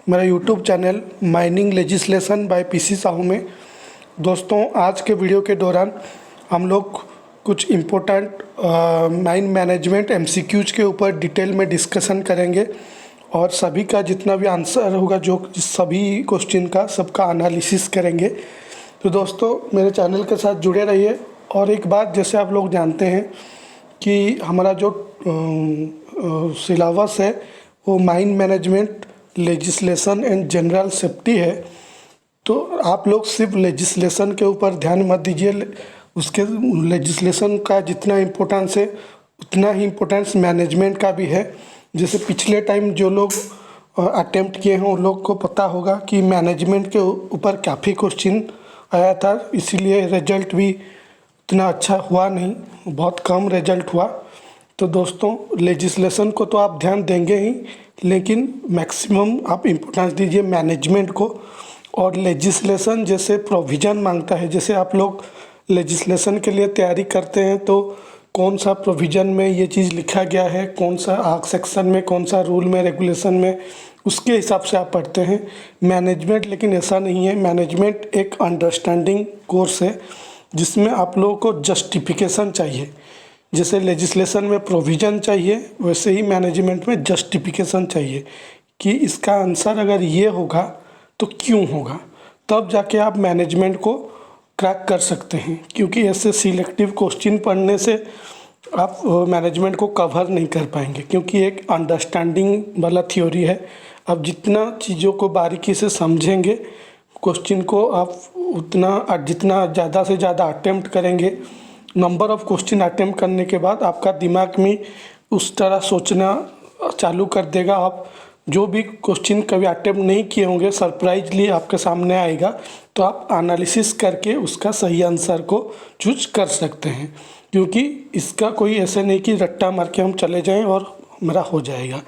मेरा YouTube channel mining legislation by PC Sahu में। दोस्तों, आज के वीडियो के दौरान हम लोग कुछ इम्पोर्टेंट माइन मैनेजमेंट एमसीक्यूज के ऊपर डिटेल में डिस्कशन करेंगे और सभी का जितना भी आंसर होगा, जो सभी क्वेश्चन का सबका एनालिसिस करेंगे। तो दोस्तों, मेरे चैनल के साथ जुड़े रहिए। और एक बात, जैसे आप लोग जानते हैं कि हमारा जो सिलेबस है वो mine management legislation and general safety है। तो आप लोग सिर्फ लेजिस्लेशन के ऊपर ध्यान मत दीजिए, उसके लेजिस्लेशन का जितना इम्पोर्टेंस है उतना ही इम्पोर्टेंस मैनेजमेंट का भी है। जैसे पिछले टाइम जो लोग अटेम्प्ट किए हैं उन लोग को पता होगा कि मैनेजमेंट के ऊपर काफ़ी क्वेश्चन आया था, इसीलिए रिजल्ट भी उतना अच्छा हुआ नहीं, बहुत कम रिजल्ट हुआ। तो दोस्तों, लेजिस्लेशन को तो आप ध्यान देंगे ही, लेकिन मैक्सिमम आप इम्पोर्टेंस दीजिए मैनेजमेंट को। और लेजिस्लेशन जैसे प्रोविज़न मांगता है, जैसे आप लोग लेजिस्लेशन के लिए तैयारी करते हैं तो कौन सा प्रोविज़न में ये चीज़ लिखा गया है, कौन सा सेक्शन में, कौन सा रूल में, रेगुलेशन में, उसके हिसाब से आप पढ़ते हैं। मैनेजमेंट लेकिन ऐसा नहीं है। मैनेजमेंट एक अंडरस्टैंडिंग कोर्स है जिसमें आप लोगों को जस्टिफिकेशन चाहिए। जैसे लेजिस्लेशन में प्रोविज़न चाहिए, वैसे ही मैनेजमेंट में जस्टिफिकेशन चाहिए कि इसका आंसर अगर ये होगा तो क्यों होगा, तब जाके आप मैनेजमेंट को क्रैक कर सकते हैं। क्योंकि ऐसे सिलेक्टिव क्वेश्चन पढ़ने से आप मैनेजमेंट को कवर नहीं कर पाएंगे, क्योंकि एक अंडरस्टैंडिंग वाला थ्योरी है। आप जितना चीज़ों को बारीकी से समझेंगे क्वेश्चन को, आप जितना ज़्यादा से ज़्यादा अटेम्प्ट करेंगे, नंबर ऑफ़ क्वेश्चन अटेम्प्ट करने के बाद आपका दिमाग में उस तरह सोचना चालू कर देगा। आप जो भी क्वेश्चन कभी अटेम्प्ट नहीं किए होंगे, सरप्राइजली आपके सामने आएगा, तो आप एनालिसिस करके उसका सही आंसर को चूज कर सकते हैं। क्योंकि इसका कोई ऐसे नहीं कि रट्टा मार के हम चले जाएं और हमारा हो जाएगा।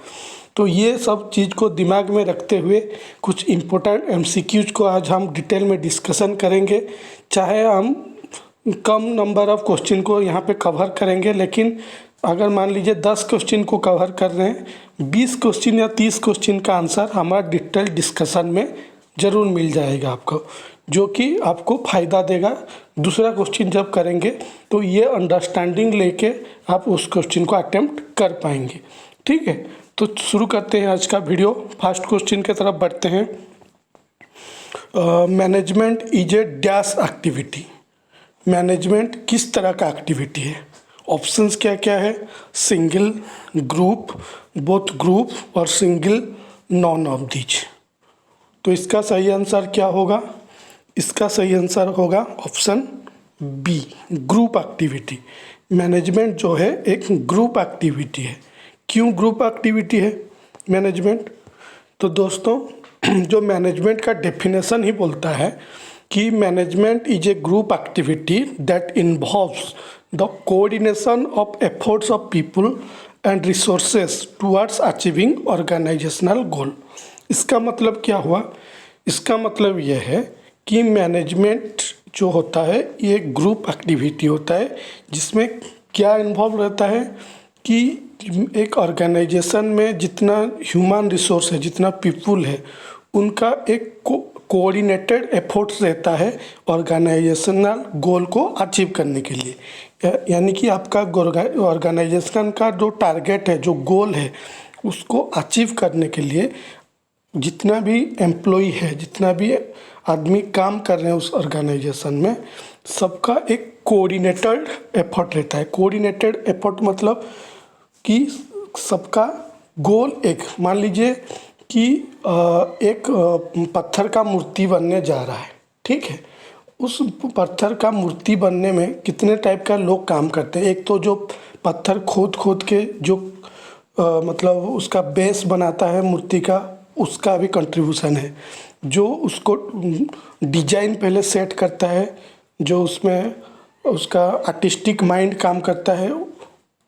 तो ये सब चीज़ को दिमाग में रखते हुए कुछ इम्पोर्टेंट एमसीक्यूज को आज हम डिटेल में डिस्कशन करेंगे। चाहे हम कम नंबर ऑफ़ क्वेश्चन को यहाँ पे कवर करेंगे, लेकिन अगर मान लीजिए 10 क्वेश्चन को कवर कर रहे हैं, 20 क्वेश्चन या 30 क्वेश्चन का आंसर हमारा डिटेल डिस्कशन में ज़रूर मिल जाएगा आपको, जो कि आपको फ़ायदा देगा। दूसरा क्वेश्चन जब करेंगे तो ये अंडरस्टैंडिंग लेके आप उस क्वेश्चन को अटेम्प्ट कर पाएंगे। ठीक है, तो शुरू करते हैं आज का वीडियो। फर्स्ट क्वेश्चन की तरफ बढ़ते हैं। Management is a dash activity. Management किस तरह का एक्टिविटी है? ऑप्शंस क्या क्या है? सिंगल, ग्रुप, बोथ ग्रुप और सिंगल, नॉन ऑफ दीज। तो इसका सही आंसर क्या होगा? इसका सही आंसर होगा option B, group activity. Management जो है एक ग्रुप एक्टिविटी है। क्यों ग्रुप एक्टिविटी है मैनेजमेंट? तो दोस्तों, जो मैनेजमेंट का डेफिनेशन ही बोलता है कि management is a group activity that involves the coordination of efforts of people and resources towards achieving organisational goal. इसका मतलब क्या हुआ? इसका मतलब यह है कि मैनेजमेंट जो होता है ये ग्रुप एक्टिविटी होता है, जिसमें क्या इन्वॉल्व रहता है कि एक ऑर्गेनाइजेशन में जितना ह्यूमन रिसोर्स है, जितना पीपल है, उनका एक कोऑर्डिनेटेड एफर्ट्स रहता है ऑर्गेनाइजेशनल गोल को अचीव करने के लिए। यानी कि आपका ऑर्गेनाइजेशन का जो टारगेट है, जो गोल है, उसको अचीव करने के लिए जितना भी एम्प्लॉई है, जितना भी आदमी काम कर रहे हैं उस ऑर्गेनाइजेशन में, सबका एक कोऑर्डिनेटेड एफर्ट रहता है। कोऑर्डिनेटेड एफर्ट मतलब कि सबका गोल एक, मान लीजिए कि एक पत्थर का मूर्ति बनने जा रहा है, ठीक है। उस पत्थर का मूर्ति बनने में कितने टाइप का लोग काम करते हैं? एक तो जो पत्थर खोद के जो मतलब उसका बेस बनाता है मूर्ति का, उसका भी कंट्रीब्यूशन है। जो उसको डिजाइन पहले सेट करता है, जो उसमें उसका आर्टिस्टिक माइंड काम करता है,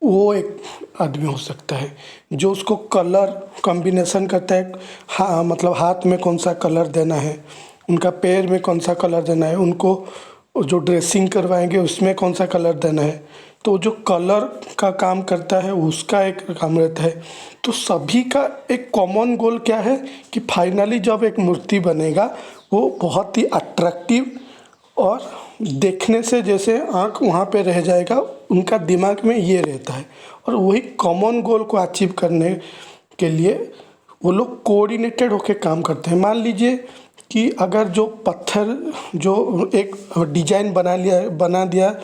वो एक आदमी हो सकता है। जो उसको कलर कॉम्बिनेशन करता है, हाँ मतलब हाथ में कौन सा कलर देना है, उनका पैर में कौन सा कलर देना है, उनको जो ड्रेसिंग करवाएंगे उसमें कौन सा कलर देना है, तो जो कलर का काम करता है उसका एक काम रहता है। तो सभी का एक कॉमन गोल क्या है कि फाइनली जब एक मूर्ति बनेगा वो बहुत ही अट्रैक्टिव और देखने से जैसे आँख वहाँ पे रह जाएगा, उनका दिमाग में ये रहता है। और वही कॉमन गोल को अचीव करने के लिए वो लोग कोऑर्डिनेटेड होकर काम करते हैं। मान लीजिए कि अगर जो पत्थर जो एक डिजाइन बना दिया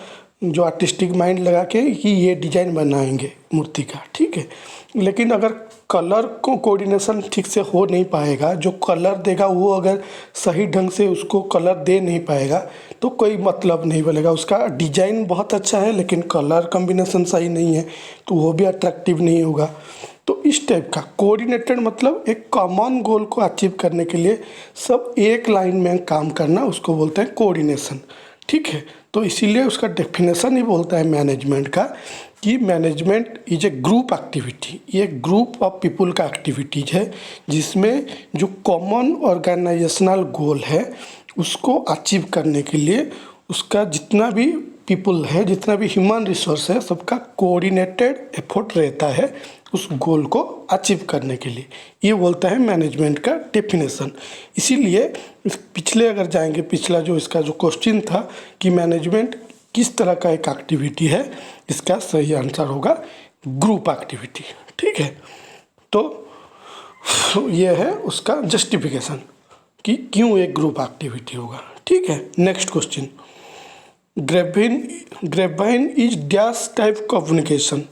जो आर्टिस्टिक माइंड लगा के कि ये डिजाइन बनाएंगे मूर्ति का, ठीक है, लेकिन अगर कलर को कोऑर्डिनेशन ठीक से हो नहीं पाएगा, जो कलर देगा वो अगर सही ढंग से उसको कलर दे नहीं पाएगा तो कोई मतलब नहीं बनेगा। उसका डिजाइन बहुत अच्छा है लेकिन कलर कॉम्बिनेशन सही नहीं है तो वो भी अट्रैक्टिव नहीं होगा। तो इस टाइप का कोऑर्डिनेटेड मतलब एक कॉमन गोल को अचीव करने के लिए सब एक लाइन में काम करना, उसको बोलते हैं कोऑर्डिनेशन, ठीक है। तो इसीलिए उसका डेफिनेशन ही बोलता है मैनेजमेंट का कि management is a group activity. ये ग्रुप ऑफ पीपल का एक्टिविटीज है जिसमें जो कॉमन ऑर्गेनाइजेशनल गोल है उसको अचीव करने के लिए उसका जितना भी पीपल है, जितना भी ह्यूमन रिसोर्स है, सबका कोऑर्डिनेटेड एफर्ट रहता है उस गोल को अचीव करने के लिए। ये बोलता है मैनेजमेंट का डेफिनेशन। इसीलिए पिछले अगर जाएंगे, पिछला जो इसका जो क्वेश्चन था कि मैनेजमेंट किस तरह का एक एक्टिविटी है, इसका सही आंसर होगा ग्रुप एक्टिविटी, ठीक है। तो ये है उसका जस्टिफिकेशन कि क्यों एक ग्रुप एक्टिविटी होगा, ठीक है। Next question, grapevine is dash type communication,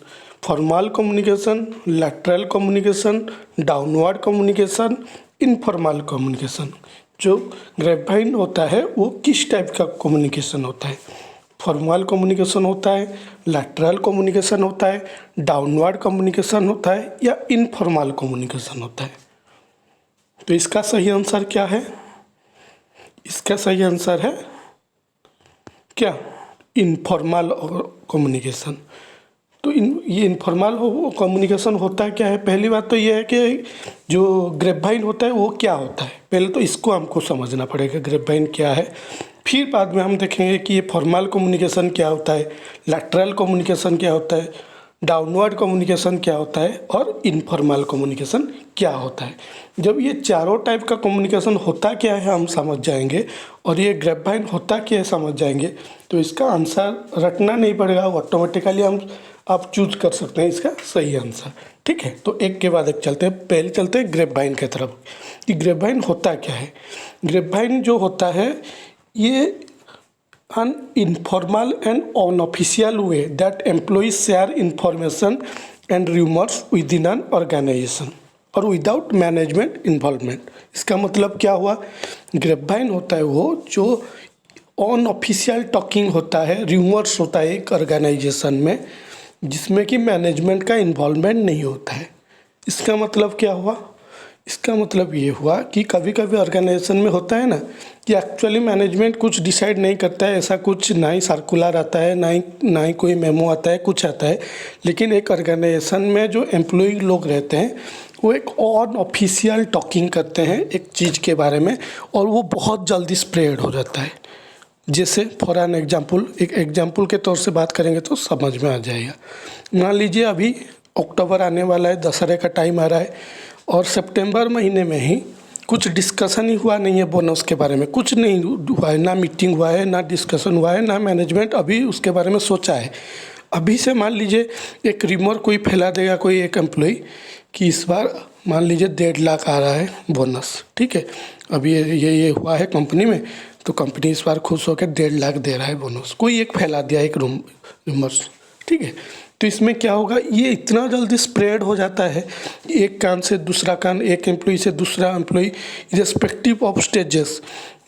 formal communication, lateral communication, downward communication, informal communication. जो ग्रेपवाइन होता है वो किस टाइप का कम्युनिकेशन होता है? फॉर्मल कम्युनिकेशन होता है, लैटरल कम्युनिकेशन होता है, डाउनवर्ड कम्युनिकेशन होता है या इनफॉर्मल कम्युनिकेशन होता है? तो इसका सही आंसर क्या है? इसका सही आंसर है क्या? Informal communication. तो ये इनफॉर्मल कम्युनिकेशन होता क्या है? पहली बात तो ये है कि जो ग्रेपवाइन होता है वो क्या होता है, पहले तो इसको हमको समझना पड़ेगा ग्रेपवाइन क्या है। फिर बाद में हम देखेंगे कि ये फॉर्मल कम्युनिकेशन क्या होता है, लैटरल कम्युनिकेशन क्या होता है, डाउनवर्ड कम्युनिकेशन क्या होता है और इनफॉर्मल कम्युनिकेशन क्या होता है। जब ये चारों टाइप का कम्युनिकेशन होता क्या है हम समझ जाएंगे और ये ग्रेपवाइन होता क्या है समझ जाएंगे तो इसका आंसर रटना नहीं पड़ेगा, ऑटोमेटिकली आप चूज कर सकते हैं इसका सही आंसर, ठीक है। तो एक के बाद एक चलते हैं। पहले चलते हैं ग्रेपवाइन की तरफ कि ग्रेपवाइन होता क्या है। ग्रेपवाइन जो होता है ये an informal and unofficial way that employees share information and rumors within an organization और विदाउट मैनेजमेंट इन्वॉल्वमेंट। इसका मतलब क्या हुआ? ग्रेपवाइन होता है वो जो अनऑफिशियल टॉकिंग होता है, रूमर्स होता है एक ऑर्गेनाइजेशन में जिसमें कि मैनेजमेंट का इन्वॉल्वमेंट नहीं होता है। इसका मतलब क्या हुआ? इसका मतलब ये हुआ कि कभी कभी ऑर्गेनाइजेशन में होता है ना कि एक्चुअली मैनेजमेंट कुछ डिसाइड नहीं करता है, ऐसा कुछ ना ही सर्कुलर आता है ना ही कोई मेमो आता है, कुछ आता है, लेकिन एक ऑर्गेनाइजेशन में जो एम्प्लॉय लोग रहते हैं वो एक ऑन ऑफिशियल टॉकिंग करते हैं एक चीज़ के बारे में और वो बहुत जल्दी स्प्रेड हो जाता है। जैसे फॉर एन एग्जाम्पल, एक एग्जाम्पल के तौर से बात करेंगे तो समझ में आ जाएगा। मान लीजिए अभी अक्टूबर आने वाला है, दशहरे का टाइम आ रहा है और सितंबर महीने में ही कुछ डिस्कशन ही हुआ नहीं है बोनस के बारे में, कुछ नहीं हुआ है, ना मीटिंग हुआ है, ना डिस्कशन हुआ है, ना मैनेजमेंट अभी उसके बारे में सोचा है। अभी से मान लीजिए एक रिमोर कोई फैला देगा कोई एक एम्प्लॉय कि इस बार मान लीजिए 1.5 लाख आ रहा है बोनस, ठीक है। अभी ये हुआ है कंपनी में तो कंपनी इस बार खुश होकर 1.5 लाख दे रहा है बोनस, कोई एक फैला दिया एक रिमोर्स, ठीक है। तो इसमें क्या होगा, ये इतना जल्दी स्प्रेड हो जाता है एक कान से दूसरा कान, एक एम्प्लॉय से दूसरा एम्प्लॉय, रिस्पेक्टिव ऑफ स्टेजेस,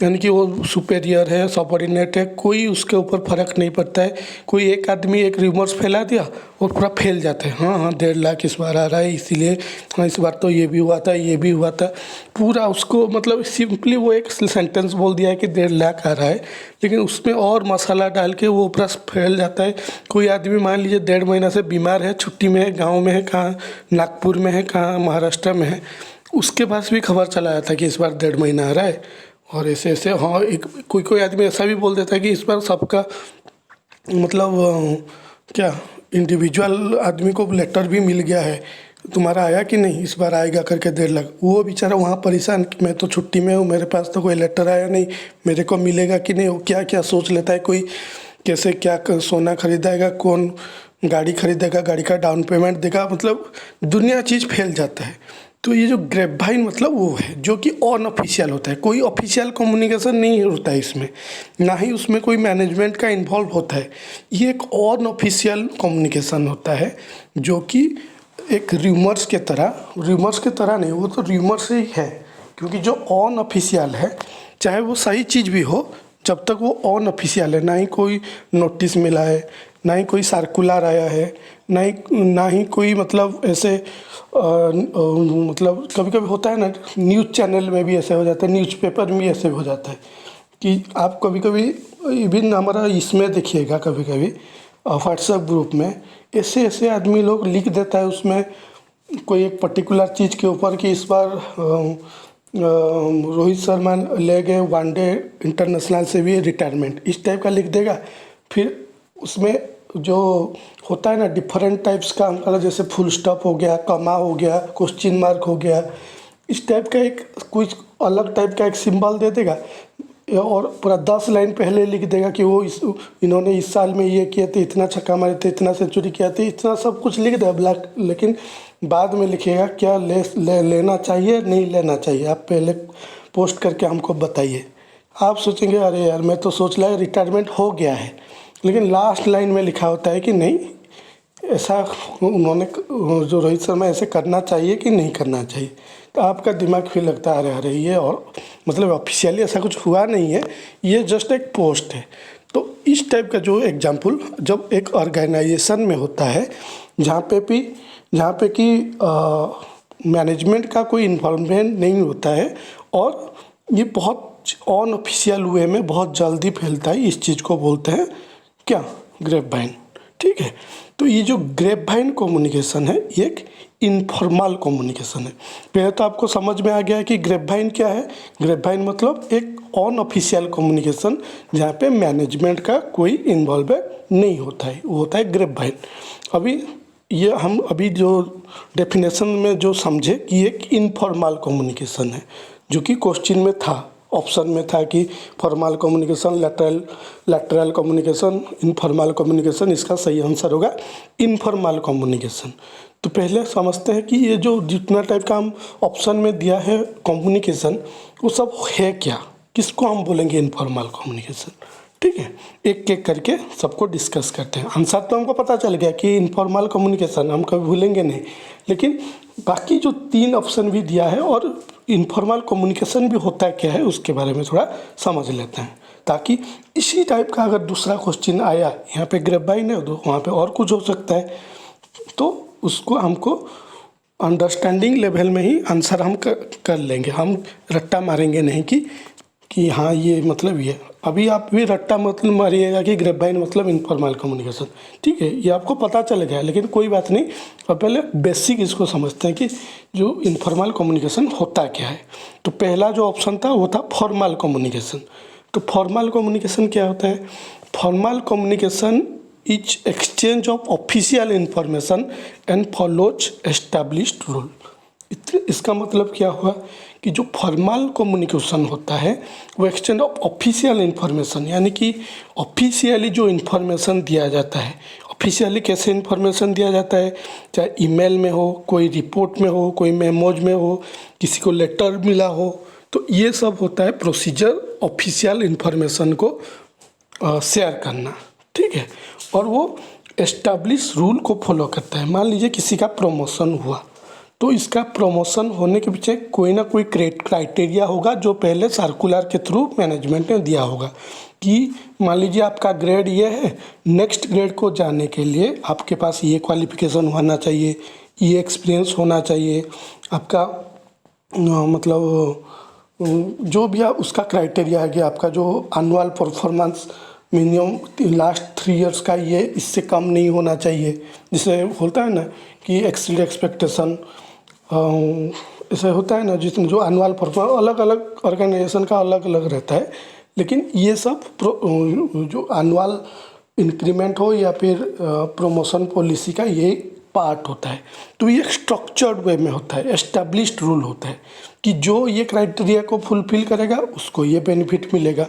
यानी कि वो सुपेरियर है सबऑर्डिनेट है, कोई उसके ऊपर फ़र्क नहीं पड़ता है। कोई एक आदमी एक रूमर्स फैला दिया और पूरा फैल जाता है, हाँ 1.5 लाख इस बार आ रहा है, इसीलिए हाँ इस बार तो ये भी हुआ था, ये भी हुआ था, पूरा उसको मतलब सिंपली वो एक सेंटेंस बोल दिया है कि 1.5 लाख आ रहा है, लेकिन उसमें और मसाला डाल के वो पूरा फैल जाता है। कोई आदमी मान लीजिए 1.5 महीना से बीमार है, छुट्टी में है, गाँव में है, कहाँ नागपुर में है, कहाँ महाराष्ट्र में है, उसके पास भी खबर चला जाता है कि इस बार 1.5 महीना आ रहा है और ऐसे ऐसे। हाँ एक कोई आदमी ऐसा भी बोल देता है कि इस बार सबका मतलब क्या इंडिविजुअल आदमी को लेटर भी मिल गया है, तुम्हारा आया कि नहीं, इस बार आएगा करके 1.5 लाख, वो बेचारा वहाँ परेशान कि मैं तो छुट्टी में हूँ, मेरे पास तो कोई लेटर आया नहीं, मेरे को मिलेगा कि नहीं। वो क्या क्या सोच लेता है, कोई कैसे क्या सोना खरीदेगा, कौन गाड़ी खरीदेगा, गाड़ी का डाउन पेमेंट देगा, मतलब दुनिया चीज़ फैल जाता है। तो ये जो ग्रेपवाइन मतलब वो है जो कि अनऑफिशियल होता है, कोई ऑफिशियल कम्युनिकेशन नहीं होता है इसमें, ना ही उसमें कोई मैनेजमेंट का इन्वॉल्व होता है। ये एक अनऑफिशियल कम्युनिकेशन होता है जो कि एक र्यूमर्स के तरह नहीं, वो तो र्यूमर्स ही है, क्योंकि जो अनऑफिशियल है चाहे वो सही चीज़ भी हो, जब तक वो अनऑफिशियल है, ना ही कोई नोटिस मिला है, ना ही कोई सर्कुलर आया है, ना ही कोई मतलब ऐसे मतलब कभी कभी होता है ना, न्यूज़ चैनल में भी ऐसे हो जाता है, न्यूज़पेपर में भी ऐसे हो जाता है कि आप कभी कभी इवन हमारा इसमें देखिएगा, कभी कभी व्हाट्सएप ग्रुप में ऐसे ऐसे आदमी लोग लिख देता है उसमें कोई एक पर्टिकुलर चीज़ के ऊपर कि इस बार रोहित शर्मा ले गए वनडे इंटरनेशनल से भी रिटायरमेंट, इस टाइप का लिख देगा। फिर उसमें जो होता है ना डिफरेंट टाइप्स का मतलब जैसे फुल स्टॉप हो गया, कमा हो गया, क्वेश्चन मार्क हो गया, इस टाइप का एक कुछ अलग टाइप का एक सिंबल दे देगा और पूरा 10 लाइन पहले लिख देगा कि वो इन्होंने इस साल में ये किए थे, इतना छक्का मारे थे, इतना सेंचुरी किया थे, इतना सब कुछ लिख देगा ब्लैक। लेकिन बाद में लिखेगा क्या लेना चाहिए नहीं लेना चाहिए, आप पहले पोस्ट करके हमको बताइए। आप सोचेंगे अरे यार मैं तो सोच रहा है रिटायरमेंट हो गया है, लेकिन लास्ट लाइन में लिखा होता है कि नहीं ऐसा उन्होंने जो रोहित शर्मा ऐसे करना चाहिए कि नहीं करना चाहिए। तो आपका दिमाग फिर लगता है अरे अरे ये और मतलब ऑफिशियली ऐसा कुछ हुआ नहीं है, ये जस्ट एक पोस्ट है। तो इस टाइप का जो एग्जाम्पल जब एक ऑर्गेनाइजेशन में होता है जहाँ पे कि मैनेजमेंट का कोई इन्वॉल्वमेंट नहीं होता है और ये बहुत अनऑफिशियल वे में बहुत जल्दी फैलता है, इस चीज़ को बोलते हैं क्या, ग्रेपवाइन। ठीक है, तो ये जो ग्रेपवाइन कम्युनिकेशन है ये एक इनफॉर्मल कम्युनिकेशन है। पहले तो आपको समझ में आ गया है कि ग्रेपवाइन क्या है। ग्रेपवाइन मतलब एक अनऑफिशियल कम्युनिकेशन जहाँ पे मैनेजमेंट का कोई इन्वॉल्वमेंट नहीं होता है, वो होता है ग्रेपवाइन। अभी ये हम अभी जो डेफिनेशन में जो समझे कि एक इनफॉर्मल कम्युनिकेशन है, जो कि क्वेश्चन में था, ऑप्शन में था कि formal communication, lateral communication, informal communication, इसका सही आंसर होगा इनफॉर्मल कम्युनिकेशन। तो पहले समझते हैं कि ये जो जितना टाइप का हम ऑप्शन में दिया है कम्युनिकेशन वो सब है क्या, किसको हम बोलेंगे इनफॉर्मल कम्युनिकेशन। ठीक है, एक एक करके सबको डिस्कस करते हैं। आंसर तो हमको पता चल गया कि इनफॉर्मल कम्युनिकेशन हम कभी भूलेंगे नहीं, लेकिन बाकी जो 3 ऑप्शन भी दिया है और इनफॉर्मल कम्युनिकेशन भी होता है क्या है उसके बारे में थोड़ा समझ लेते हैं, ताकि इसी टाइप का अगर दूसरा क्वेश्चन आया, यहाँ पे ग्रेपवाइन है तो वहाँ पे और कुछ हो सकता है, तो उसको हमको अंडरस्टैंडिंग लेवल में ही आंसर हम कर लेंगे। हम रट्टा मारेंगे नहीं कि हाँ ये मतलब ये। अभी आप भी रट्टा मतलब मारिएगा कि ग्रेपवाइन मतलब इनफॉर्मल कम्युनिकेशन, ठीक है, ये आपको पता चल गया, लेकिन कोई बात नहीं। और पहले बेसिक इसको समझते हैं कि जो इनफॉर्मल कम्युनिकेशन होता क्या है। तो पहला जो ऑप्शन था वो था फॉर्मल कम्युनिकेशन। तो फॉर्मल कम्युनिकेशन क्या होता है? Formal communication is exchange of official information and follows established rule. इसका मतलब क्या हुआ कि जो फॉर्मल कम्युनिकेशन होता है वो एक्सचेंज ऑफ ऑफिशियल इंफॉर्मेशन, यानी कि ऑफिशियली जो इन्फॉर्मेशन दिया जाता है। ऑफिशियली कैसे इन्फॉर्मेशन दिया जाता है? चाहे ईमेल में हो, कोई रिपोर्ट में हो, कोई मेमोज में हो, किसी को लेटर मिला हो, तो ये सब होता है प्रोसीजर ऑफिशियल इन्फॉर्मेशन को शेयर करना। ठीक है, और वो एस्टैब्लिश रूल को फॉलो करता है। मान लीजिए किसी का प्रमोशन हुआ, तो इसका प्रमोशन होने के पीछे कोई ना कोई क्राइटेरिया होगा जो पहले सर्कुलर के थ्रू मैनेजमेंट ने दिया होगा कि मान लीजिए आपका ग्रेड ये है, नेक्स्ट ग्रेड को जाने के लिए आपके पास ये क्वालिफिकेशन होना चाहिए, ये एक्सपीरियंस होना चाहिए, आपका मतलब जो भी उसका क्राइटेरिया है कि आपका जो annual performance minimum last 3 years का ये इससे कम नहीं होना चाहिए। जिसे होता है ना कि एक्सीड एक्सपेक्टेशन, ऐसे होता है ना, जिसमें जो एनुअल परफॉर्मेंस अलग अलग ऑर्गेनाइजेशन का अलग अलग रहता है, लेकिन ये सब जो एनुअल इंक्रीमेंट हो या फिर प्रमोशन पॉलिसी का ये पार्ट होता है। तो ये स्ट्रक्चर्ड वे में होता है, एस्टेब्लिश्ड रूल होता है कि जो ये क्राइटेरिया को फुलफिल करेगा उसको ये बेनिफिट मिलेगा।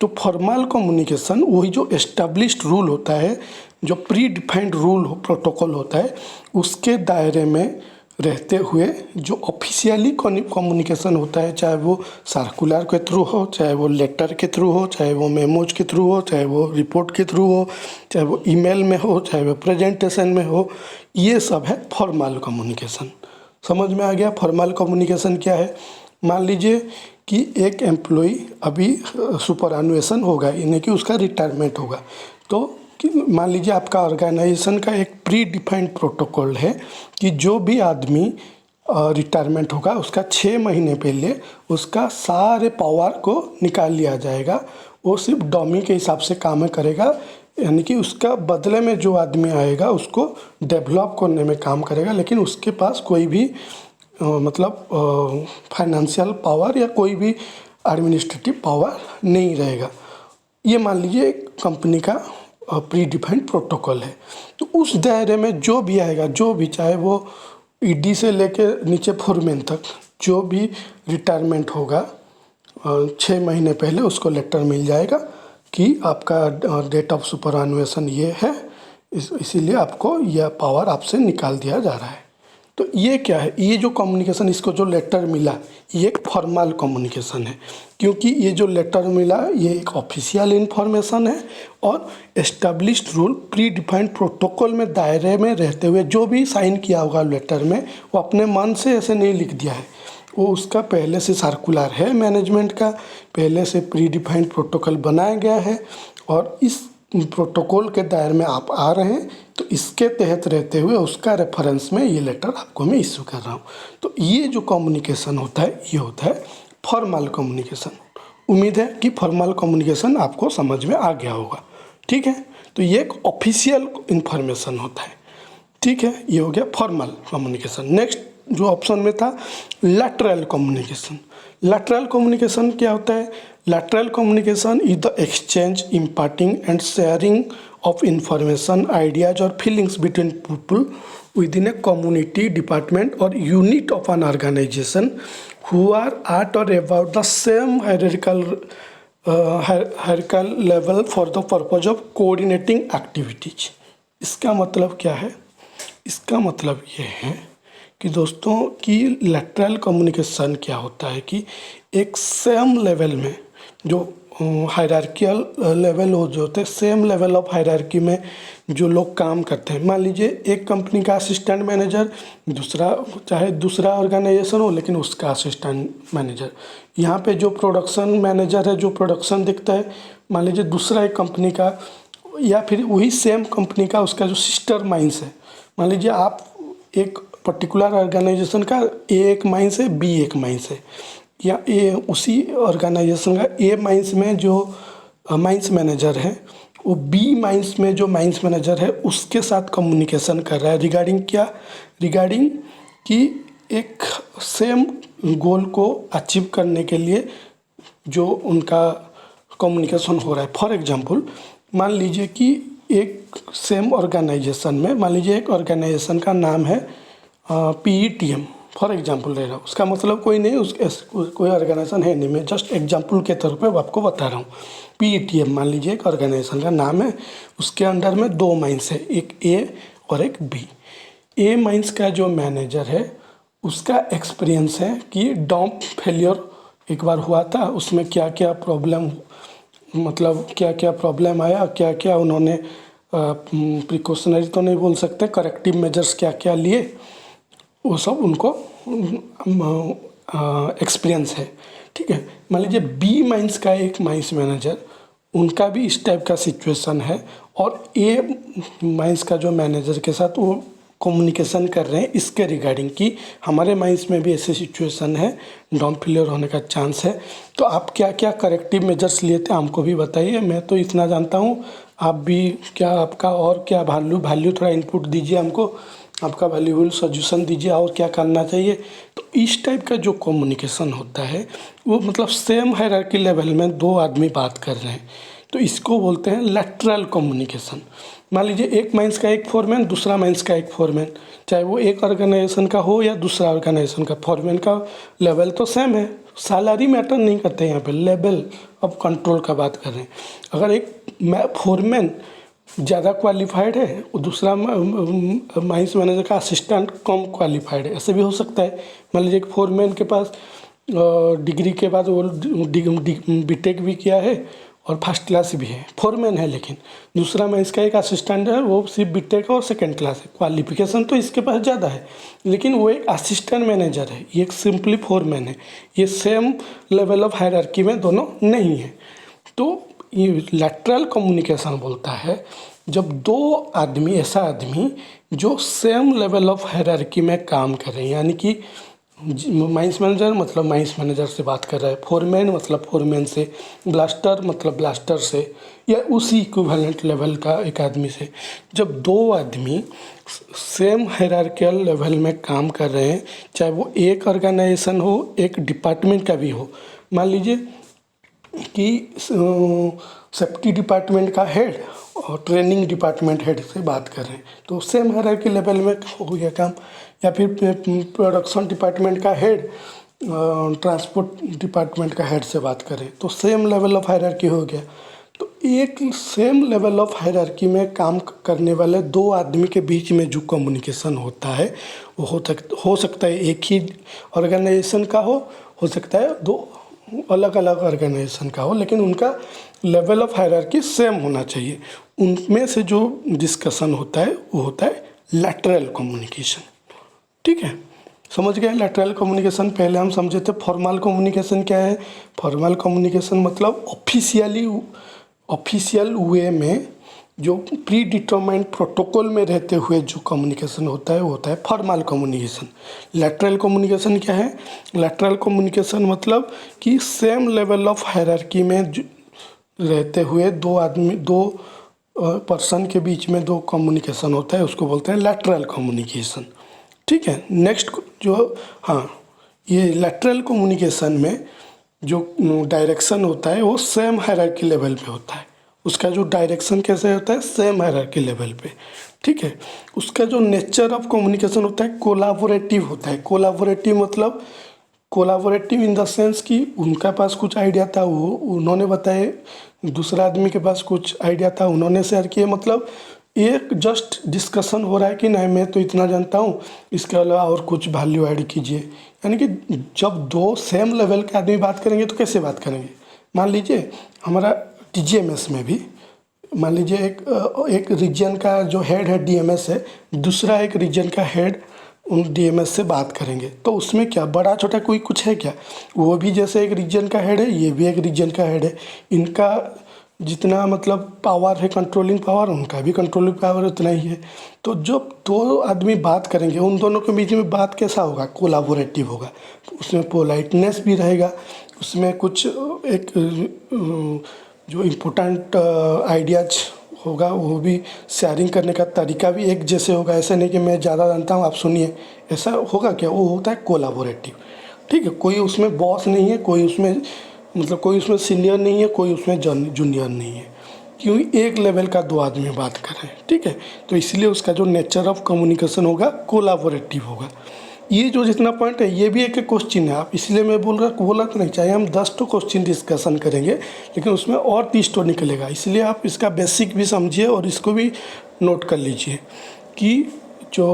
तो फॉर्मल कम्युनिकेशन वही जो एस्टेब्लिश्ड रूल होता है, जो प्री डिफाइंड रूल प्रोटोकॉल होता है, उसके दायरे में रहते हुए जो ऑफिशियली कम्युनिकेशन होता है, चाहे वो सर्कुलर के थ्रू हो, चाहे वो लेटर के थ्रू हो, चाहे वो मेमोज के थ्रू हो, चाहे वो रिपोर्ट के थ्रू हो, चाहे वो ईमेल में हो, चाहे वो प्रेजेंटेशन में हो, ये सब है फॉर्मल कम्युनिकेशन। समझ में आ गया फॉर्मल कम्युनिकेशन क्या है। मान लीजिए कि एक एम्प्लॉई अभी सुपरएनुएशन होगा, यानी कि उसका रिटायरमेंट होगा। तो मान लीजिए आपका ऑर्गेनाइजेशन का एक प्री डिफाइंड प्रोटोकॉल है कि जो भी आदमी रिटायरमेंट होगा उसका 6 महीने पहले उसका सारे पावर को निकाल लिया जाएगा। वो सिर्फ डमी के हिसाब से काम करेगा, यानी कि उसका बदले में जो आदमी आएगा उसको डेवलप करने में काम करेगा, लेकिन उसके पास कोई भी मतलब फाइनेंशियल पावर या कोई भी एडमिनिस्ट्रेटिव पावर नहीं रहेगा। ये मान लीजिए कंपनी का प्री डिफाइंड प्रोटोकॉल है। तो उस दायरे में जो भी आएगा, जो भी, चाहे वो ईडी से लेके नीचे फोरमैन तक, जो भी रिटायरमेंट होगा 6 महीने पहले उसको लेटर मिल जाएगा कि आपका डेट ऑफ सुपरएनुएशन ये है, इसीलिए आपको यह पावर आपसे निकाल दिया जा रहा है। तो ये क्या है, ये जो कम्युनिकेशन, इसको जो लेटर मिला ये एक फॉर्मल कम्युनिकेशन है, क्योंकि ये जो लेटर मिला ये एक ऑफिशियल इन्फॉर्मेशन है और established rule pre defined protocol में दायरे में रहते हुए जो भी साइन किया होगा लेटर में, वो अपने मन से ऐसे नहीं लिख दिया है, वो उसका पहले से सर्कुलर है, मैनेजमेंट का पहले से प्री डिफाइंड प्रोटोकॉल बनाया गया है और इस प्रोटोकॉल के दायरे में आप आ रहे हैं, तो इसके तहत रहते हुए उसका रेफरेंस में ये लेटर आपको मैं इशू कर रहा हूँ। तो ये जो कम्युनिकेशन होता है ये होता है फॉर्मल कम्युनिकेशन। उम्मीद है कि फॉर्मल कम्युनिकेशन आपको समझ में आ गया होगा। ठीक है, तो ये एक ऑफिशियल इन्फॉर्मेशन होता है। ठीक है, ये हो गया फॉर्मल कम्युनिकेशन। नेक्स्ट जो ऑप्शन में था लैटरल कम्युनिकेशन। लैटरल कम्युनिकेशन क्या होता है? Lateral communication is the exchange, imparting and sharing of information, ideas or feelings between people within a community, department or unit of an organization who are at or about the same hierarchical level for the purpose of coordinating activities। इसका मतलब क्या है? इसका मतलब ये है कि दोस्तों कि लैटरल कम्युनिकेशन क्या होता है कि एक सेम लेवल में जो हायरार्कियल लेवल हो जो होते हैं, सेम लेवल ऑफ हायरार्की में जो लोग काम करते हैं। मान लीजिए एक कंपनी का असिस्टेंट मैनेजर, दूसरा चाहे दूसरा ऑर्गेनाइजेशन हो लेकिन उसका असिस्टेंट मैनेजर, यहाँ पे जो प्रोडक्शन मैनेजर है जो प्रोडक्शन देखता है, मान लीजिए दूसरा एक कंपनी का या फिर वही सेम कंपनी का उसका जो सिस्टर माइंस है। मान लीजिए आप एक पर्टिकुलर ऑर्गेनाइजेशन का ए एक माइंस है, बी एक माइंस है, या ए उसी ऑर्गेनाइजेशन का ए माइंस में जो माइंस मैनेजर है वो बी माइंस में जो माइंस मैनेजर है उसके साथ कम्युनिकेशन कर रहा है रिगार्डिंग क्या? रिगार्डिंग कि एक सेम गोल को अचीव करने के लिए जो उनका कम्युनिकेशन हो रहा है। फॉर एग्जांपल मान लीजिए कि एक सेम ऑर्गेनाइजेशन में, मान लीजिए एक ऑर्गेनाइजेशन का नाम है PETM, फॉर एग्जांपल ले रहा हूँ। उसका मतलब कोई नहीं, कोई ऑर्गेनाइजेशन है नहीं, मैं जस्ट एग्जांपल के तौर पे आपको बता रहा हूँ। PETM मान लीजिए एक ऑर्गेनाइजेशन का नाम है, उसके अंडर में 2 माइंस है, एक ए और एक बी। ए माइंस का जो मैनेजर है उसका एक्सपीरियंस है कि डॉम्प फेलियर एक बार हुआ था, उसमें क्या क्या प्रॉब्लम, मतलब क्या क्या प्रॉब्लम आया, क्या क्या उन्होंने प्रिकॉशनरी तो नहीं बोल सकते, करेक्टिव मेजर्स क्या क्या लिए, वो सब उनको एक्सपीरियंस है। ठीक है, मान लीजिए बी माइंस का एक माइंस मैनेजर, उनका भी इस टाइप का सिचुएशन है और ए माइंस का जो मैनेजर के साथ वो कम्युनिकेशन कर रहे हैं इसके रिगार्डिंग कि हमारे माइंस में भी ऐसे सिचुएशन है, डॉम्प फेलियर होने का चांस है, तो आप क्या क्या करेक्टिव मेजर्स लिए थे हमको भी बताइए। मैं तो इतना जानता हूँ, आप भी क्या, आपका और क्या वैल्यू थोड़ा इनपुट दीजिए हमको, आपका वैल्यूबल सजेशन दीजिए और क्या करना चाहिए। तो इस टाइप का जो कम्युनिकेशन होता है वो मतलब सेम हायरार्की लेवल में 2 आदमी बात कर रहे हैं, तो इसको बोलते हैं लैटरल कम्युनिकेशन। मान लीजिए एक माइंस का एक फोरमैन, दूसरा माइंस का एक फोरमैन, चाहे वो एक ऑर्गेनाइजेशन का हो या दूसरा ऑर्गेनाइजेशन का, फोरमैन का लेवल तो सेम है, सैलरी मैटर नहीं करते यहाँ पे, लेवल ऑफ कंट्रोल का बात कर रहे हैं। अगर एक फोरमैन ज़्यादा क्वालिफाइड है और दूसरा माइंस मैनेजर का असिस्टेंट कम क्वालिफाइड है, ऐसे भी हो सकता है। मान लीजिए एक फोरमैन के पास डिग्री के बाद वो बीटेक भी किया है और फर्स्ट क्लास भी है, फोरमैन है, लेकिन दूसरा माइंस का एक असिस्टेंट है, वो सिर्फ बीटेक और सेकेंड क्लास है, क्वालिफिकेशन तो इसके पास ज़्यादा है, लेकिन वो एक असिस्टेंट मैनेजर है, ये एक सिंपली फोरमैन है, ये सेम लेवल ऑफ हायरार्की में दोनों नहीं है। तो ये लैटरल कम्युनिकेशन बोलता है जब दो आदमी, ऐसा आदमी जो सेम लेवल ऑफ हायरार्की में काम कर रहे हैं, यानी कि माइंस मैनेजर मतलब माइंस मैनेजर से बात कर रहा है, फोरमैन मतलब फोरमैन से, ब्लास्टर मतलब ब्लास्टर से, या उसी इक्विवेलेंट लेवल का एक आदमी से। जब दो आदमी सेम हायरार्किकल लेवल में काम कर रहे हैं, चाहे वो एक ऑर्गेनाइजेशन हो, एक डिपार्टमेंट का भी हो, मान लीजिए कि सेफ्टी डिपार्टमेंट का हेड और ट्रेनिंग डिपार्टमेंट हेड से बात कर रहे हैं, तो सेम हायरार्की लेवल में हो गया काम। या फिर प्रोडक्शन डिपार्टमेंट का हेड ट्रांसपोर्ट डिपार्टमेंट का हेड से बात करें, तो सेम लेवल ऑफ हायरार्की हो गया। तो एक सेम लेवल ऑफ हायरार्की में काम करने वाले दो आदमी के बीच में जो कम्युनिकेशन होता है वो हो सकता है एक ही ऑर्गेनाइजेशन का हो सकता है दो अलग अलग ऑर्गेनाइजेशन का हो, लेकिन उनका लेवल ऑफ हायरार्की सेम होना चाहिए। उनमें से जो डिस्कशन होता है वो होता है लैटरल कम्युनिकेशन। ठीक है, समझ गए लैटरल कम्युनिकेशन। पहले हम समझे थे फॉर्मल कम्युनिकेशन क्या है। फॉर्मल कम्युनिकेशन मतलब ऑफिशियल वे में जो प्री डिटरमाइंड प्रोटोकॉल में रहते हुए जो कम्युनिकेशन होता है वो होता है फॉर्मल कम्युनिकेशन। लैटरल कम्युनिकेशन क्या है? लैटरल कम्युनिकेशन मतलब कि सेम लेवल ऑफ हायरार्की में रहते हुए दो पर्सन के बीच में दो कम्युनिकेशन होता है, उसको बोलते हैं लैटरल कम्युनिकेशन। ठीक है, नेक्स्ट जो ये लैटरल कम्युनिकेशन में जो डायरेक्शन होता है वो सेम हायरार्की लेवल पे होता है। उसका जो डायरेक्शन कैसे होता है? सेम हायरार्की लेवल पे। ठीक है, उसका जो नेचर ऑफ कम्युनिकेशन होता है कोलाबोरेटिव होता है। कोलाबोरेटिव मतलब कोलाबोरेटिव इन द सेंस कि उनका पास कुछ आइडिया था, वो उन्होंने बताए, दूसरा आदमी के पास कुछ आइडिया था, उन्होंने शेयर किए। मतलब एक जस्ट डिस्कशन हो रहा है कि नहीं मैं तो इतना जानता हूँ, इसके अलावा और कुछ वैल्यू ऐड कीजिए। यानी कि जब दो सेम लेवल के आदमी बात करेंगे तो कैसे बात करेंगे? मान लीजिए हमारा TGMS में भी मान लीजिए एक रीजन का जो हेड है DMS है, दूसरा एक रीजन का हेड उन DMS से बात करेंगे, तो उसमें क्या बड़ा छोटा कोई कुछ है क्या? वो भी जैसे एक रीजन का हेड है, ये भी एक रीजन का हेड है। इनका जितना मतलब पावर है, कंट्रोलिंग पावर, उनका भी कंट्रोलिंग पावर उतना ही है। तो जब दो आदमी बात करेंगे, उन दोनों के बीच में बात कैसा होगा? कोलाबोरेटिव होगा। उसमें पोलाइटनेस भी रहेगा, उसमें कुछ एक जो इम्पोर्टेंट आइडियाज होगा वो भी शेयरिंग करने का तरीका भी एक जैसे होगा। ऐसा नहीं कि मैं ज़्यादा जानता हूँ आप सुनिए, ऐसा होगा क्या? वो होता है कोलाबोरेटिव। ठीक है, कोई उसमें बॉस नहीं है, कोई उसमें मतलब कोई उसमें सीनियर नहीं है, कोई उसमें जूनियर नहीं है, क्योंकि एक लेवल का दो आदमी बात कर रहे हैं। ठीक है, तो इसलिए उसका जो नेचर ऑफ कम्युनिकेशन होगा कोलाबोरेटिव होगा। ये जो जितना पॉइंट है ये भी एक क्वेश्चन है, आप इसलिए मैं बोला तो नहीं, चाहिए हम 10 तो क्वेश्चन डिस्कशन करेंगे, लेकिन उसमें और 30 तो निकलेगा। इसलिए आप इसका बेसिक भी समझिए और इसको भी नोट कर लीजिए कि जो